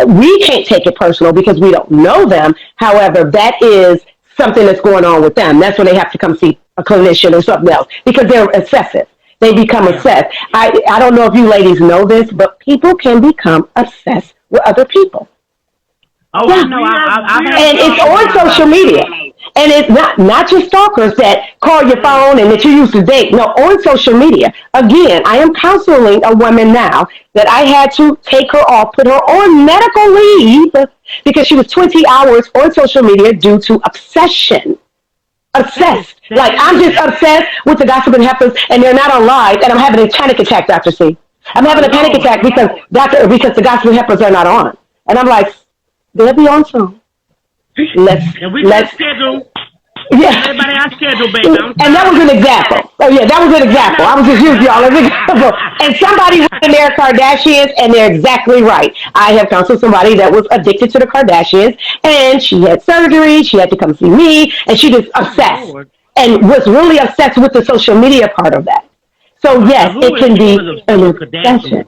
we can't take it personal because we don't know them. However, that is something that's going on with them. That's when they have to come see a clinician or something else because they're obsessive. They become obsessed. I don't know if you ladies know this, but people can become obsessed with other people. Oh, Yeah. I know. And it's on social media. And it's not just stalkers that call your phone and that you used to date. No, on social media. Again, I am counseling a woman now that I had to take her off, put her on medical leave because she was 20 hours on social media due to obsession. Obsessed. Like, I'm just obsessed with the gossip and heifers, and they're not on live, and I'm having a panic attack, Dr. C. I'm having a panic attack because the gossip and heifers are not on. And I'm like, they'll be on soon. And we got schedule. Yeah. Everybody on schedule, baby. And that was an example. Oh, yeah, that was an example. I was just using y'all as an example. And somebody was in their Kardashians, and they're exactly right. I have counseled somebody that was addicted to the Kardashians, and she had surgery. She had to come see me, and she was obsessed. And was really obsessed with the social media part of that. So, yes, it can be an obsession.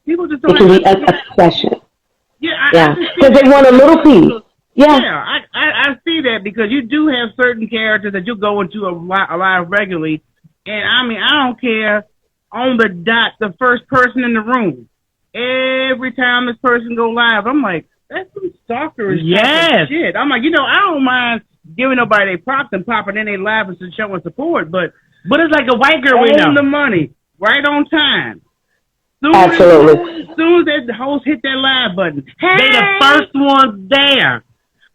People just It don't can be have an obsession. Yeah, because they want a little piece. Yeah. Yeah, I see that because you do have certain characters that you go into a live regularly, and I mean, I don't care on the dot the first person in the room. Every time this person go live, I'm like, that's some stalkerish shit. I'm like, I don't mind giving nobody their props and popping in their live and showing support, but it's like a white girl we know. On the money, right on time. Absolutely. As soon as that host hit that live button, they the first ones there.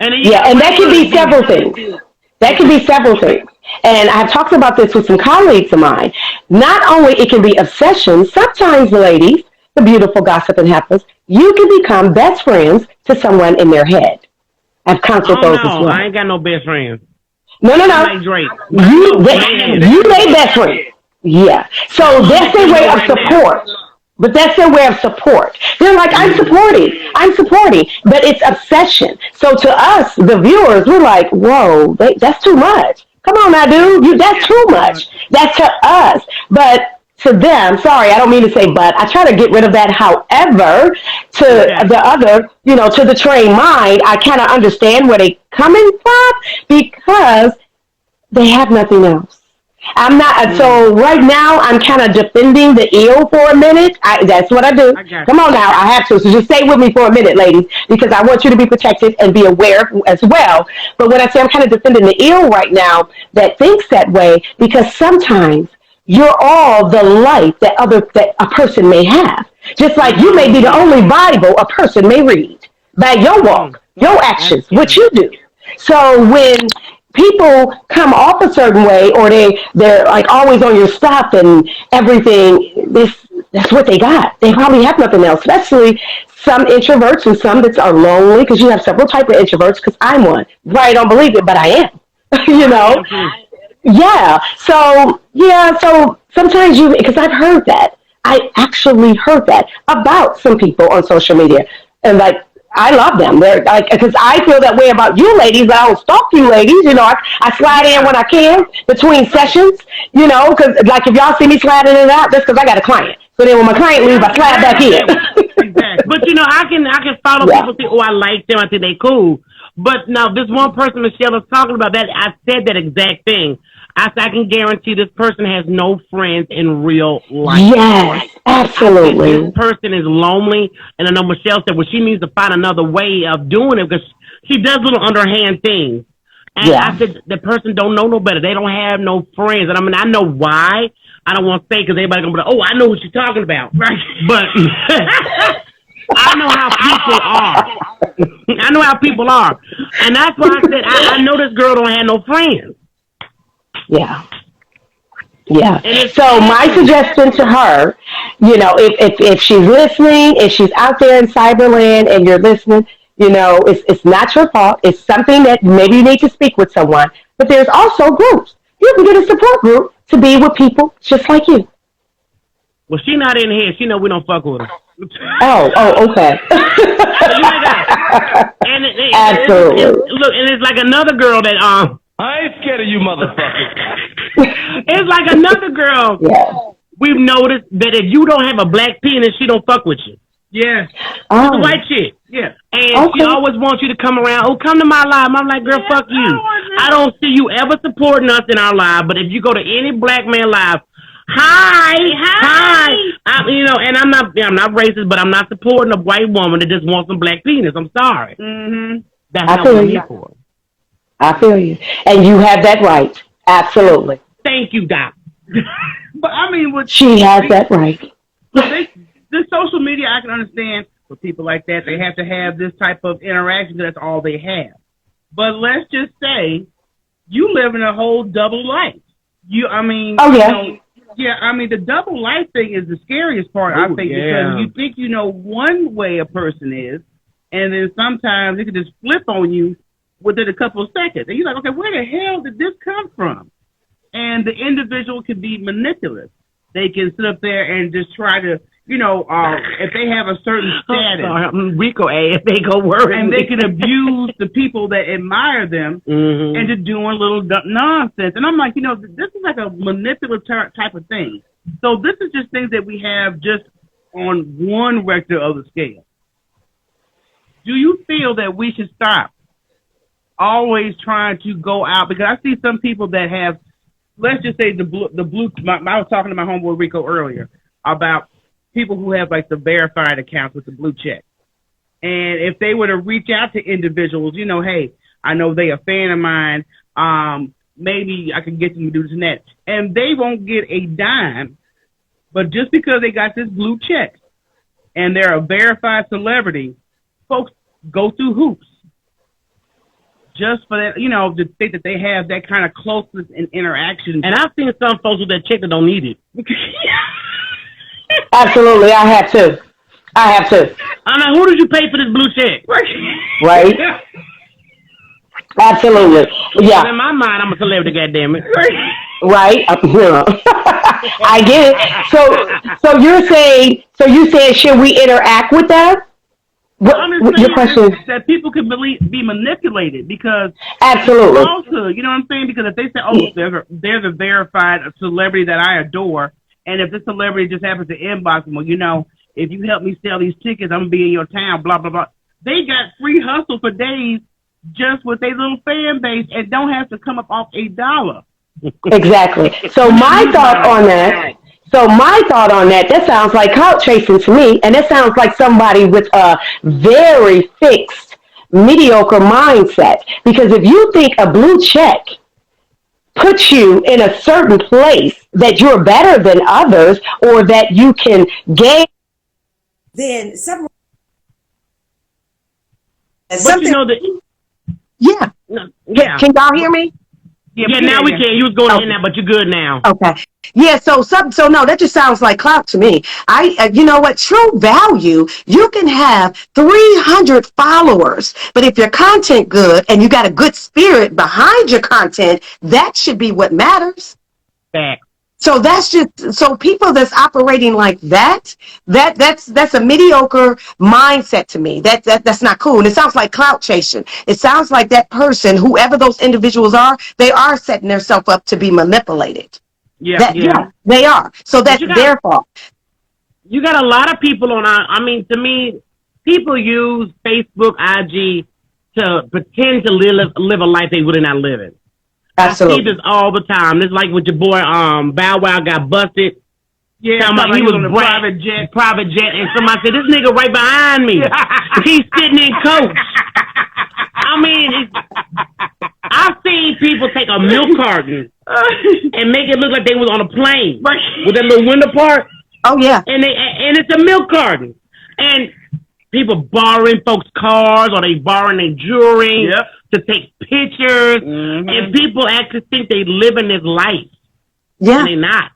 And and that can be several things. That can be several things. And I've talked about this with some colleagues of mine. Not only it can be obsession, sometimes, ladies, the beautiful gossip and heifers, you can become best friends to someone in their head. I've counseled those as well. I ain't got no best friends. No. Like Drake. You made best friends. Yeah. So that's their way of support. But that's their way of support. They're like, I'm supporting. But it's obsession. So to us, the viewers, we're like, whoa, that's too much. Come on now, dude. That's too much. That's to us. But to them, sorry, I don't mean to say but. I try to get rid of that. However, to the other, to the trained mind, I kind of understand where they're coming from because they have nothing else. I'm not, so right now I'm kind of defending the eel for a minute. That's what I do. Come on now, I have to. So just stay with me for a minute, ladies, because I want you to be protected and be aware as well. But when I say I'm kind of defending the eel right now that thinks that way, because sometimes you're all the light that a person may have. Just like you may be the only Bible a person may read by your walk, your actions, what you do. So when people come off a certain way, or they're like always on your stuff and everything, that's what they got. They probably have nothing else, especially some introverts and some that are lonely, because you have several types of introverts, because I'm one. You probably don't believe it, but I am. Yeah. So sometimes because I've heard that. I actually heard that about some people on social media. And like, I love them. They're like, because I feel that way about you ladies. I don't stalk you ladies. I slide in when I can between sessions. Because like if y'all see me sliding in and out, that's because I got a client. So then when my client leaves, I slide back in. But I can follow people. Think, I like them. I think they cool. But now this one person Michelle was talking about, that I said that exact thing. I can guarantee this person has no friends in real life. Yes, absolutely. This person is lonely, and I know Michelle said, she needs to find another way of doing it, because she does little underhand things. And I said, the person don't know no better. They don't have no friends. And I know why. I don't want to say, because everybody going to be like, oh, I know what you're talking about. Right. But I know how people are. And that's why I said, I know this girl don't have no friends. Yeah. Yeah. So my suggestion to her, if she's listening, if she's out there in cyberland and you're listening, it's not your fault. It's something that maybe you need to speak with someone. But there's also groups. You can get a support group to be with people just like you. Well, she not in here. She know we don't fuck with her. Okay. Absolutely. Look, and it's like another girl that I ain't scared of you, motherfucker. It's like another girl. Yeah. We've noticed that if you don't have a black penis, she don't fuck with you. Yeah. She's a white chick. Yeah. And she always wants you to come around. Oh, come to my live. I'm like, girl, fuck you. I don't see you ever supporting us in our live. But if you go to any black man live, hi. And I'm not racist, but I'm not supporting a white woman that just wants some black penis. I'm sorry. Mm-hmm. That's not what I'm here for. I feel you. And you have that right. Absolutely. Thank you, Doc. But I mean, she has that right. This social media, I can understand for people like that, they have to have this type of interaction. That's all they have. But let's just say you live in a whole double life. The double life thing is the scariest part, I think, because you think you know one way a person is, and then sometimes it can just flip on you within a couple of seconds. And you're like, okay, where the hell did this come from? And the individual can be manipulative. They can sit up there and just try to, if they have a certain status. Rico ass, they go worry. And they can abuse the people that admire them into doing little nonsense. And I'm like, this is like a manipulative type of thing. So this is just things that we have just on one vector of the scale. Do you feel that we should stop always trying to go out? Because I see some people that have, let's just say the blue. I was talking to my homeboy Rico earlier about people who have like the verified accounts with the blue check. And if they were to reach out to individuals, hey, I know they a fan of mine. Maybe I can get them to do this and that. And they won't get a dime, but just because they got this blue check and they're a verified celebrity, folks go through hoops just for that, to think that they have that kind of closeness and interaction. And I've seen some folks with that check that don't need it. Absolutely, I have to. I'm like, who did you pay for this blue check? Right? Absolutely. Yeah. In my mind, I'm a celebrity, goddammit. Right? I get it. So you're saying, should we interact with them? Your question is that people can be manipulated because absolutely falsehood. You know what I'm saying? Because if they say, there's a verified celebrity that I adore, and if this celebrity just happens to inbox them, well, if you help me sell these tickets, I'm gonna be in your town. Blah blah blah. They got free hustle for days just with their little fan base and don't have to come up off $1. Exactly. So my thought on that, that sounds like clout chasing to me, and that sounds like somebody with a very fixed, mediocre mindset. Because if you think a blue check puts you in a certain place that you're better than others, or that you can gain, then something. Yeah. Yeah. Can y'all hear me? Yeah, now we can. You was going in there, but you're good now. Okay. Yeah, so no, that just sounds like clout to me. You know what? True value, you can have 300 followers, but if your content good and you got a good spirit behind your content, that should be what matters. Fact. So so people that's operating like that's a mediocre mindset to me. That's not cool. And it sounds like clout chasing. It sounds like that person, whoever those individuals are, they are setting themselves up to be manipulated. Yeah, they are. So that's their fault. You got a lot of people to me, people use Facebook, IG to pretend to live a life they really not living. Absolutely. I see this all the time. It's like with your boy Bow Wow got busted. Yeah, he was on a private jet, and somebody said, this nigga right behind me. He's sitting in coach. I've seen people take a milk carton and make it look like they was on a plane with that little window part. Oh yeah. And it's a milk carton. And people borrowing folks' cars, or they borrowing their jewelry to take pictures. Mm-hmm. And people actually think they living this life. Yeah. And they're not.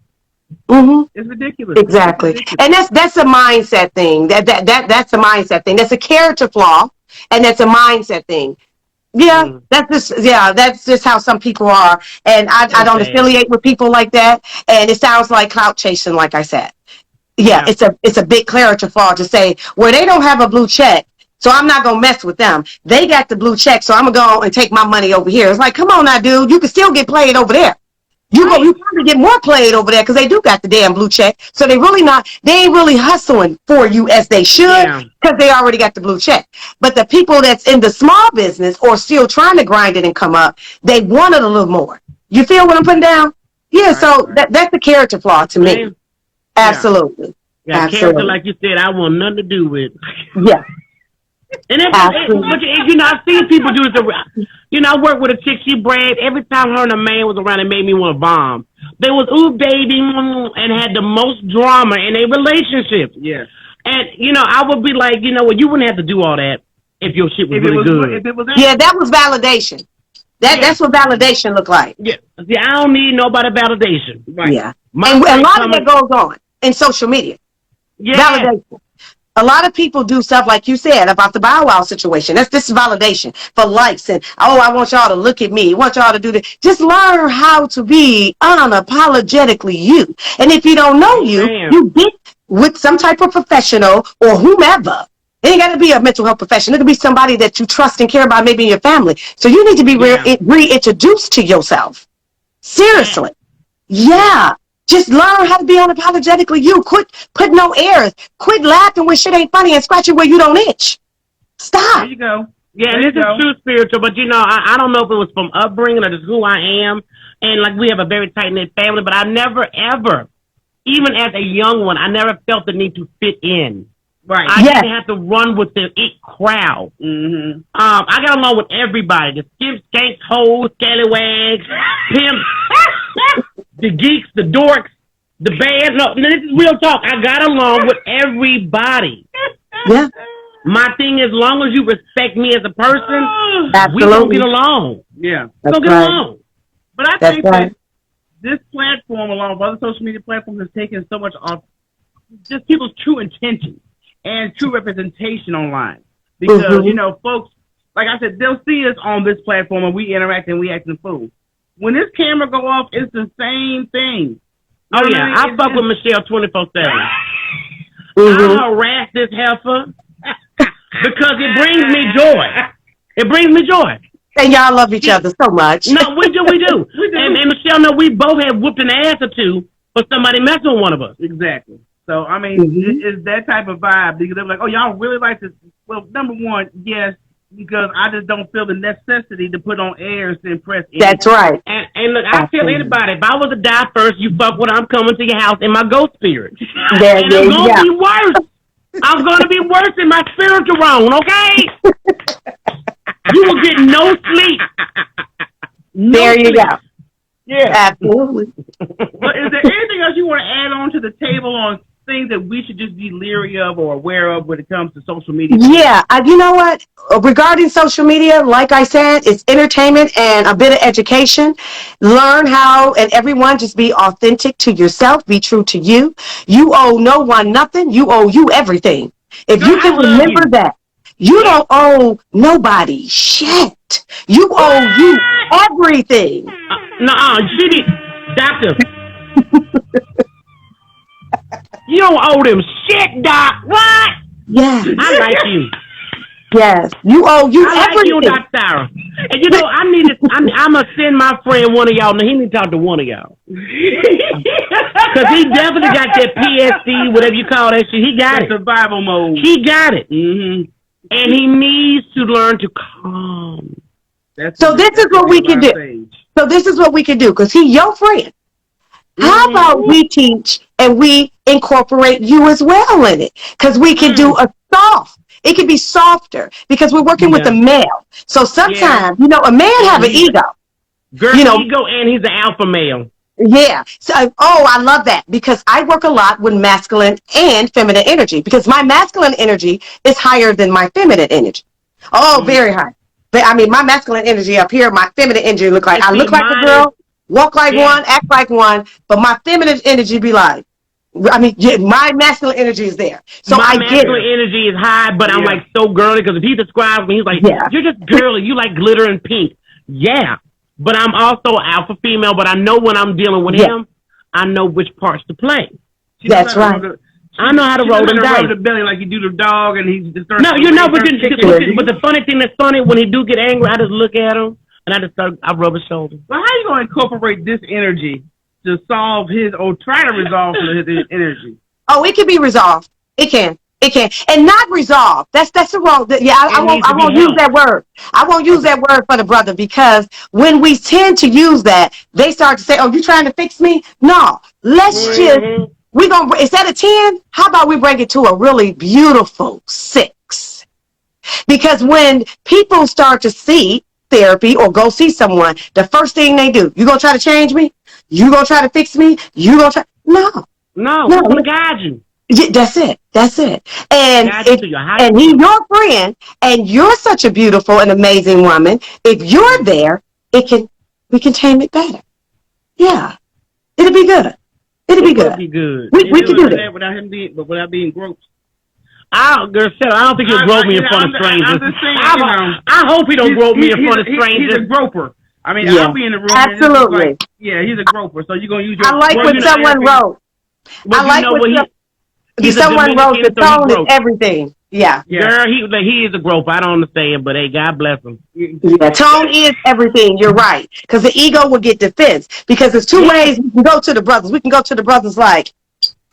It's ridiculous. Exactly. It's ridiculous. And that's a mindset thing. That's a mindset thing. That's a character flaw, and that's a mindset thing. Yeah, that's just how some people are. And I don't affiliate with people like that. And it sounds like clout chasing, like I said. Yeah, it's a big character flaw to say, well, they don't have a blue check, so I'm not gonna mess with them. They got the blue check, so I'm gonna go and take my money over here. It's like, come on now, dude, you can still get played over there. You probably get more played over there because they do got the damn blue check. So they ain't really hustling for you as they should because they already got the blue check. But the people that's in the small business or still trying to grind it and come up, they want it a little more. You feel what I'm putting down? Yeah, that's the character flaw to me. Absolutely. Yeah, absolutely. Character, like you said, I want nothing to do with. Yeah. And I've seen people do it. I worked with a chick. She bragged every time her and a man was around. It made me want to bomb. They was baby, and had the most drama in a relationship. Yeah. And I would be like, you wouldn't have to do all that if your shit was really good. That was validation. That's what validation looked like. Yeah. See, I don't need nobody validation. Right. Yeah. And a lot of that goes on in social media. Yeah. Validation. A lot of people do stuff like you said about the Bow Wow situation. This is validation for likes and, I want y'all to look at me. I want y'all to do this. Just learn how to be unapologetically you. And if you don't know you get with some type of professional or whomever. It ain't got to be a mental health professional. It could be somebody that you trust and care about, maybe in your family. So you need to be reintroduced to yourself. Seriously. Yeah. Just learn how to be unapologetically you. Quit putting no airs. Quit laughing when shit ain't funny and scratching where you don't itch. Stop. There you go. Yeah, and this is true spiritual, but I don't know if it was from upbringing or just who I am. And like we have a very tight-knit family, but I never ever, even as a young one, I never felt the need to fit in. Right. I didn't have to run with the it crowd. Mm-hmm. I got along with everybody. The skimps, skanks, hoes, scallywags, pimps, the geeks, the dorks, the band. No, this is real talk. I got along with everybody. Yeah. My thing is, as long as you respect me as a person, Absolutely. we don't get along. Yeah. That's get along. But I think that this platform, along with other social media platforms, has taken so much off just people's true intentions and true representation online. Because, folks, like I said, they'll see us on this platform and we interact and we act a fool. When this camera go off, it's the same thing. Oh, yeah. I fuck with Michelle 24/7. I harass this heifer because it brings me joy. It brings me joy. And y'all love each other so much. No, we do. And Michelle, we both have whooped an ass or two for somebody messing with one of us. Exactly. So, I mean, it's that type of vibe. Because they're like, oh, y'all really like this? Well, number one, yes, because I just don't feel the necessity to put on airs to impress anyone. That's right. And look, I tell anybody, if I was to die first, you fuck with I'm coming to your house in my ghost spirit. I'm going to be worse. I'm going to be worse in my spiritual realm, okay? You will get no sleep. There you go. Yeah. Absolutely. But is there anything else you want to add on to the table on things that we should just be leery of or aware of when it comes to social media? Yeah, you know what? Regarding social media, like I said, it's entertainment and a bit of education. Learn how, and everyone, just be authentic to yourself. Be true to you. You owe no one nothing. You owe you everything. If you can remember that, you don't owe nobody shit. You owe you everything. Doctor. You don't owe them shit, Doc. What? Yes. I like you. Yes. You owe you everything. I like you, Doc Sarah. And I'm going to send my friend one of y'all. Now, he need to talk to one of y'all. Because he definitely got that PSD, whatever you call that shit. He got it. Survival mode. He got it. Mm-hmm. And he needs to learn to calm. So this is what we can do. So this is what we can do, because he's your friend. How about we teach and we incorporate you as well in it? Because we can do a soft. It can be softer because we're working with a male. So sometimes, a man have an ego. Girl, ego, and he's an alpha male. Yeah. So, I love that because I work a lot with masculine and feminine energy because my masculine energy is higher than my feminine energy. Oh, very high. But I mean, my masculine energy up here, my feminine energy I look like a girl. walk like one, act like one, but my feminine energy be like, my masculine energy is there. So my masculine energy is high, but I'm like so girly because if he describes me, he's like, you're just girly. You like glitter and pink. Yeah, but I'm also alpha female. But I know when I'm dealing with him, I know which parts to play. That's right. I know how to roll them dice. Rub the belly like you do the dog, and he's just but the funny thing that's funny when he do get angry, I just look at him and I rub his shoulder. Well, how you gonna incorporate this energy to solve his or try to resolve his energy? Oh, it can be resolved. It can, and not resolved. That's the wrong. I won't use that word. I won't use that word for the brother because when we tend to use that, they start to say, "Oh, you trying to fix me?" No, let's just. We're going to, instead of 10, how about we bring it to a really beautiful 6? Because when people start to see therapy or go see someone, the first thing they do, you going to try to change me? You going to try to fix me? You going to try? No. I'm going to guide you. Yeah, that's it. And he's your friend, and you're such a beautiful and amazing woman. If you're there, we can tame it better. Yeah. It'll be good. It'll be good. We can do that without being groped. I don't think he'll grope me in front of strangers. I hope he don't grope me in front of strangers. He's a groper. I mean, I'll be in the room. Absolutely. He's a groper. So you're gonna use your. I like what someone wrote. Someone wrote the tone is everything. Yeah. Girl, he is a groper. I don't understand, but hey, God bless him. Yeah, tone is everything. You're right. Because the ego will get defense. Because there's two ways we can go to the brothers. We can go to the brothers like,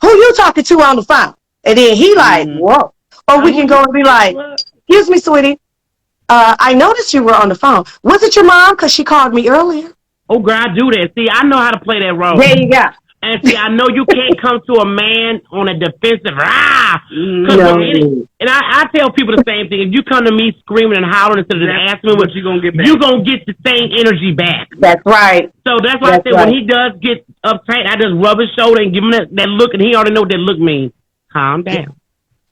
who you talking to on the phone? And then he like, whoa. Or we can go and be like, excuse me, sweetie. I noticed you were on the phone. Was it your mom? Because she called me earlier. Oh, girl, I do that. See, I know how to play that role. There you go. And see, I know you can't come to a man on a defensive, No. And I tell people the same thing. If you come to me screaming and hollering instead of asking me what you're going to get back, you're going to get the same energy back. That's right. So that's why I said when he does get uptight, I just rub his shoulder and give him that look, and he already know what that look means. Calm down.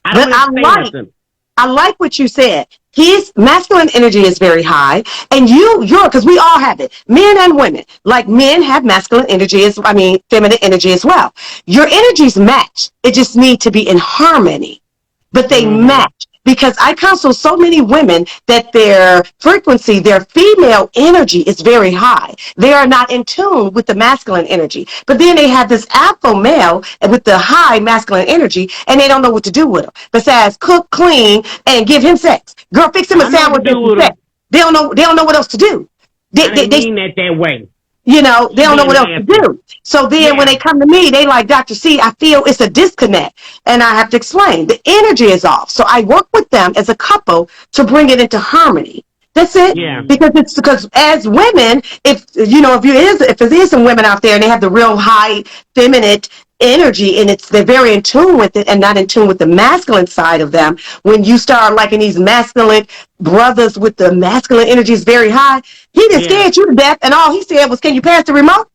I like what you said. His masculine energy is very high, and because we all have it, men and women. Like men have masculine energy, feminine energy as well. Your energies match. It just need to be in harmony, but they match. Because I counsel so many women that their frequency, their female energy is very high. They are not in tune with the masculine energy. But then they have this alpha male with the high masculine energy, and they don't know what to do with him. Besides cook, clean, and give him sex. Girl, fix him a sandwich and sex. They don't know what else to do. They mean that way. They don't know what else to do. So then when they come to me, they like, Dr. C, I feel it's a disconnect. And I have to explain. The energy is off. So I work with them as a couple to bring it into harmony. That's it. Yeah. Because as women, if there is some women out there and they have the real high feminine energy and they're very in tune with it and not in tune with the masculine side of them, when you start liking these masculine brothers with the masculine energy is very high, he just scared you to death, and all he said was, can you pass the remote?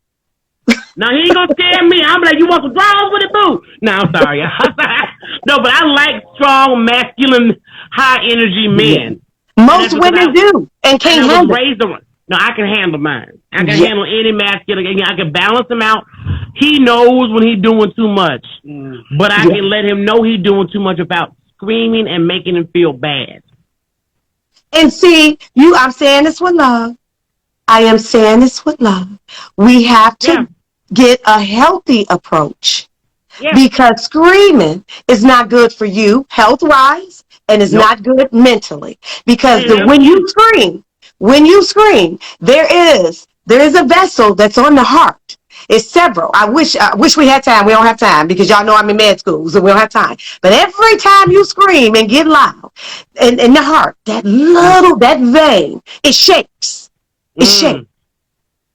No, he ain't gonna scare me. I'm like, you want some drawers with it, boo? No, I'm sorry. No, but I like strong, masculine, high energy men. Most women do and can't handle it. No, I can handle mine. I can handle any masculine. I can balance him out. He knows when he's doing too much, but I can let him know he's doing too much without screaming and making him feel bad. And see, I'm saying this with love. I am saying this with love. We have to get a healthy approach because screaming is not good for you health-wise and is not good mentally. Because when you scream, there is a vessel that's on the heart. It's several. I wish we had time. We don't have time because y'all know I'm in med school, so we don't have time. But every time you scream and get loud, in the heart, that vein, it shakes. It shakes.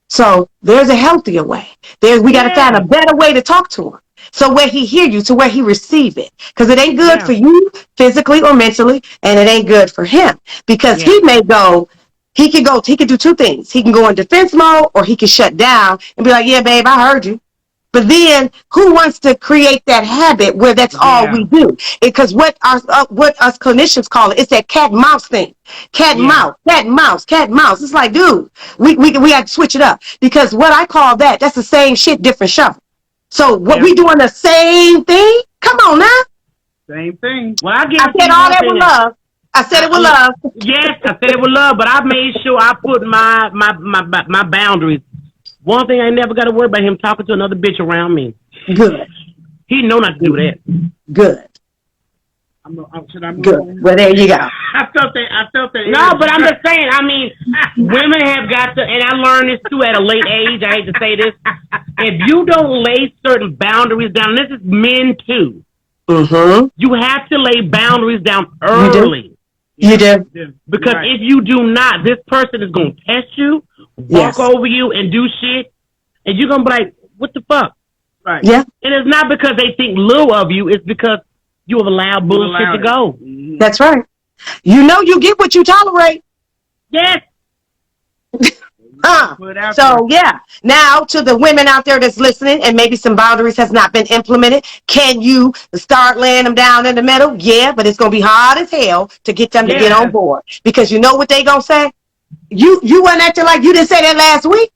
So there's a healthier way. We got to find a better way to talk to him. So where he hear you, to where he receive it. Because it ain't good for you physically or mentally, and it ain't good for him. Because he can do two things. He can go in defense mode, or he can shut down and be like, yeah, babe, I heard you. But then, who wants to create that habit where that's all we do? Because what us clinicians call it, it's that cat and mouse thing. Cat and mouse, cat and mouse, cat and mouse. It's like, dude, we have to switch it up. Because what I call that's the same shit, different shovel. So what we doing the same thing? Come on now. Same thing. Well, I said all that with love. I said it with love. Yes, I said it with love, but I made sure I put my boundaries. One thing I ain't never got to worry about him talking to another bitch around me. Good. He know not to do that. Good. Should I move Good. on? Well, there you go. I felt that. No, but I'm just saying, I mean, women have got to, and I learned this too at a late age, I hate to say this, if you don't lay certain boundaries down, and this is men too, you have to lay boundaries down early. You do. Because if you do not, this person is going to test you, walk over you, and do shit, and you're going to be like, what the fuck? Right. Yeah. And it's not because they think little of you, it's because you have allowed bullshit to go. That's right. You know you get what you tolerate. Yes. So, yeah. Now, to the women out there that's listening and maybe some boundaries has not been implemented, can you start laying them down in the middle? Yeah, but it's going to be hard as hell to get them to get on board. Because you know what they going to say? You weren't acting like you didn't say that last week.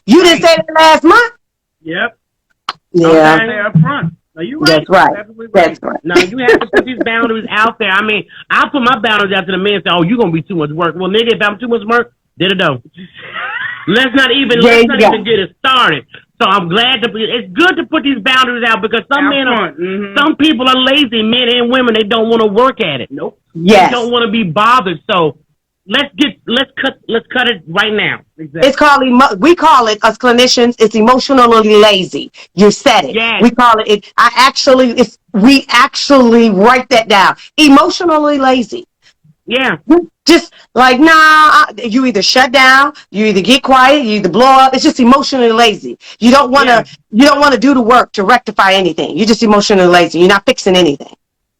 You didn't say that last month. Yep. Yeah. They're up front. No, you're right. That's right. That's right. No, you have to put these boundaries out there. I mean, I put my boundaries out to the men and say, oh, you're going to be too much work. Well, nigga, if I'm too much work, did it though. Let's not even get it started. So I'm glad it's good to put these boundaries out because some people are lazy, men and women, they don't want to work at it. Nope. Yes. They don't want to be bothered. So let's cut it right now. Exactly. It's called we call it as clinicians, it's emotionally lazy. You said it. Yes. We call it we actually write that down. Emotionally lazy. Yeah. Just like, you either shut down, you either get quiet, you either blow up. It's just emotionally lazy. You don't want to do the work to rectify anything. You're just emotionally lazy. You're not fixing anything.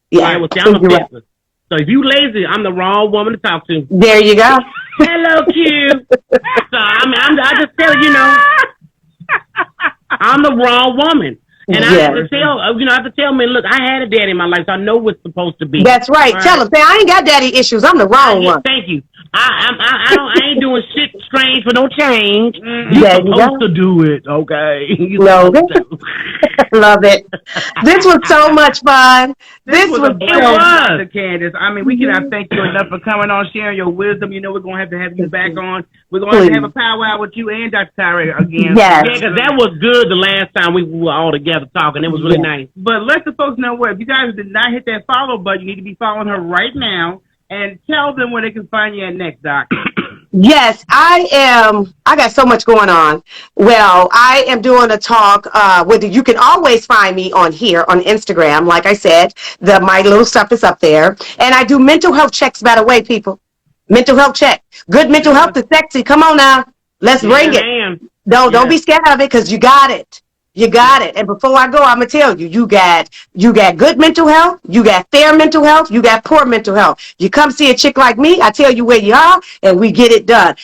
Yeah. Well, see, I'm a fixer. So if you lazy, I'm the wrong woman to talk to. There you go. Hello, Q. So I just tell I'm the wrong woman. And I have to tell men, look, I had a daddy in my life, so I know what's supposed to be. That's right. Tell him, say, I ain't got daddy issues. I'm the wrong one. Thank you. I ain't doing shit strange for no change. You're supposed to do it, okay? Love it. This was so much fun. This was Dr. Candace. I mean, we cannot thank you enough for coming on, sharing your wisdom. You know, we're going to have you back on. We're going to have a powwow with you and Dr. Tyra again. Yes. Yeah, because that was good the last time we were all together talking. It was really nice. But let the folks know where. If you guys did not hit that follow button, you need to be following her right now. And tell them where they can find you at next, Doc. Yes, I got so much going on. Well, I am doing a talk you can always find me on here on Instagram. Like I said, my little stuff is up there. And I do mental health checks, by the way, people. Mental health check. Good mental health is sexy. Come on now. Let's bring it. Don't be scared of it because you got it. You got it. And before I go, I'm going to tell you, you got good mental health, you got fair mental health, you got poor mental health. You come see a chick like me, I tell you where you are, and we get it done.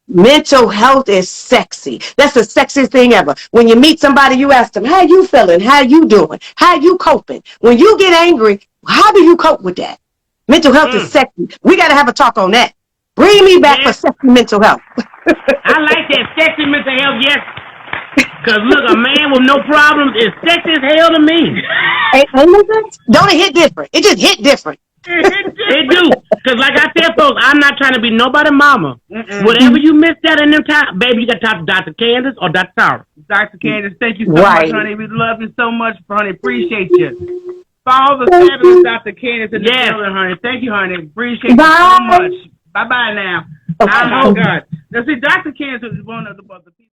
Mental health is sexy. That's the sexiest thing ever. When you meet somebody, you ask them, how you feeling? How you doing? How you coping? When you get angry, how do you cope with that? Mental health is sexy. We got to have a talk on that. Bring me back for sexy mental health. I like that sexy mental health, yes. Because, look, a man with no problems is sexy as hell to me. Don't it hit different? It just hit different. It do. Because, like I tell folks, I'm not trying to be nobody mama. Whatever you missed out in them time, baby, you got to talk to Dr. Candace or Dr. Tara. Dr. Candace, thank you so much, honey. We love you so much, honey. Appreciate you. Follow the fabulous Dr. Candace in the building, honey. Thank you, honey. Appreciate you so much. Bye-bye now. Oh, God. Now, see, Dr. Candace is one of the people.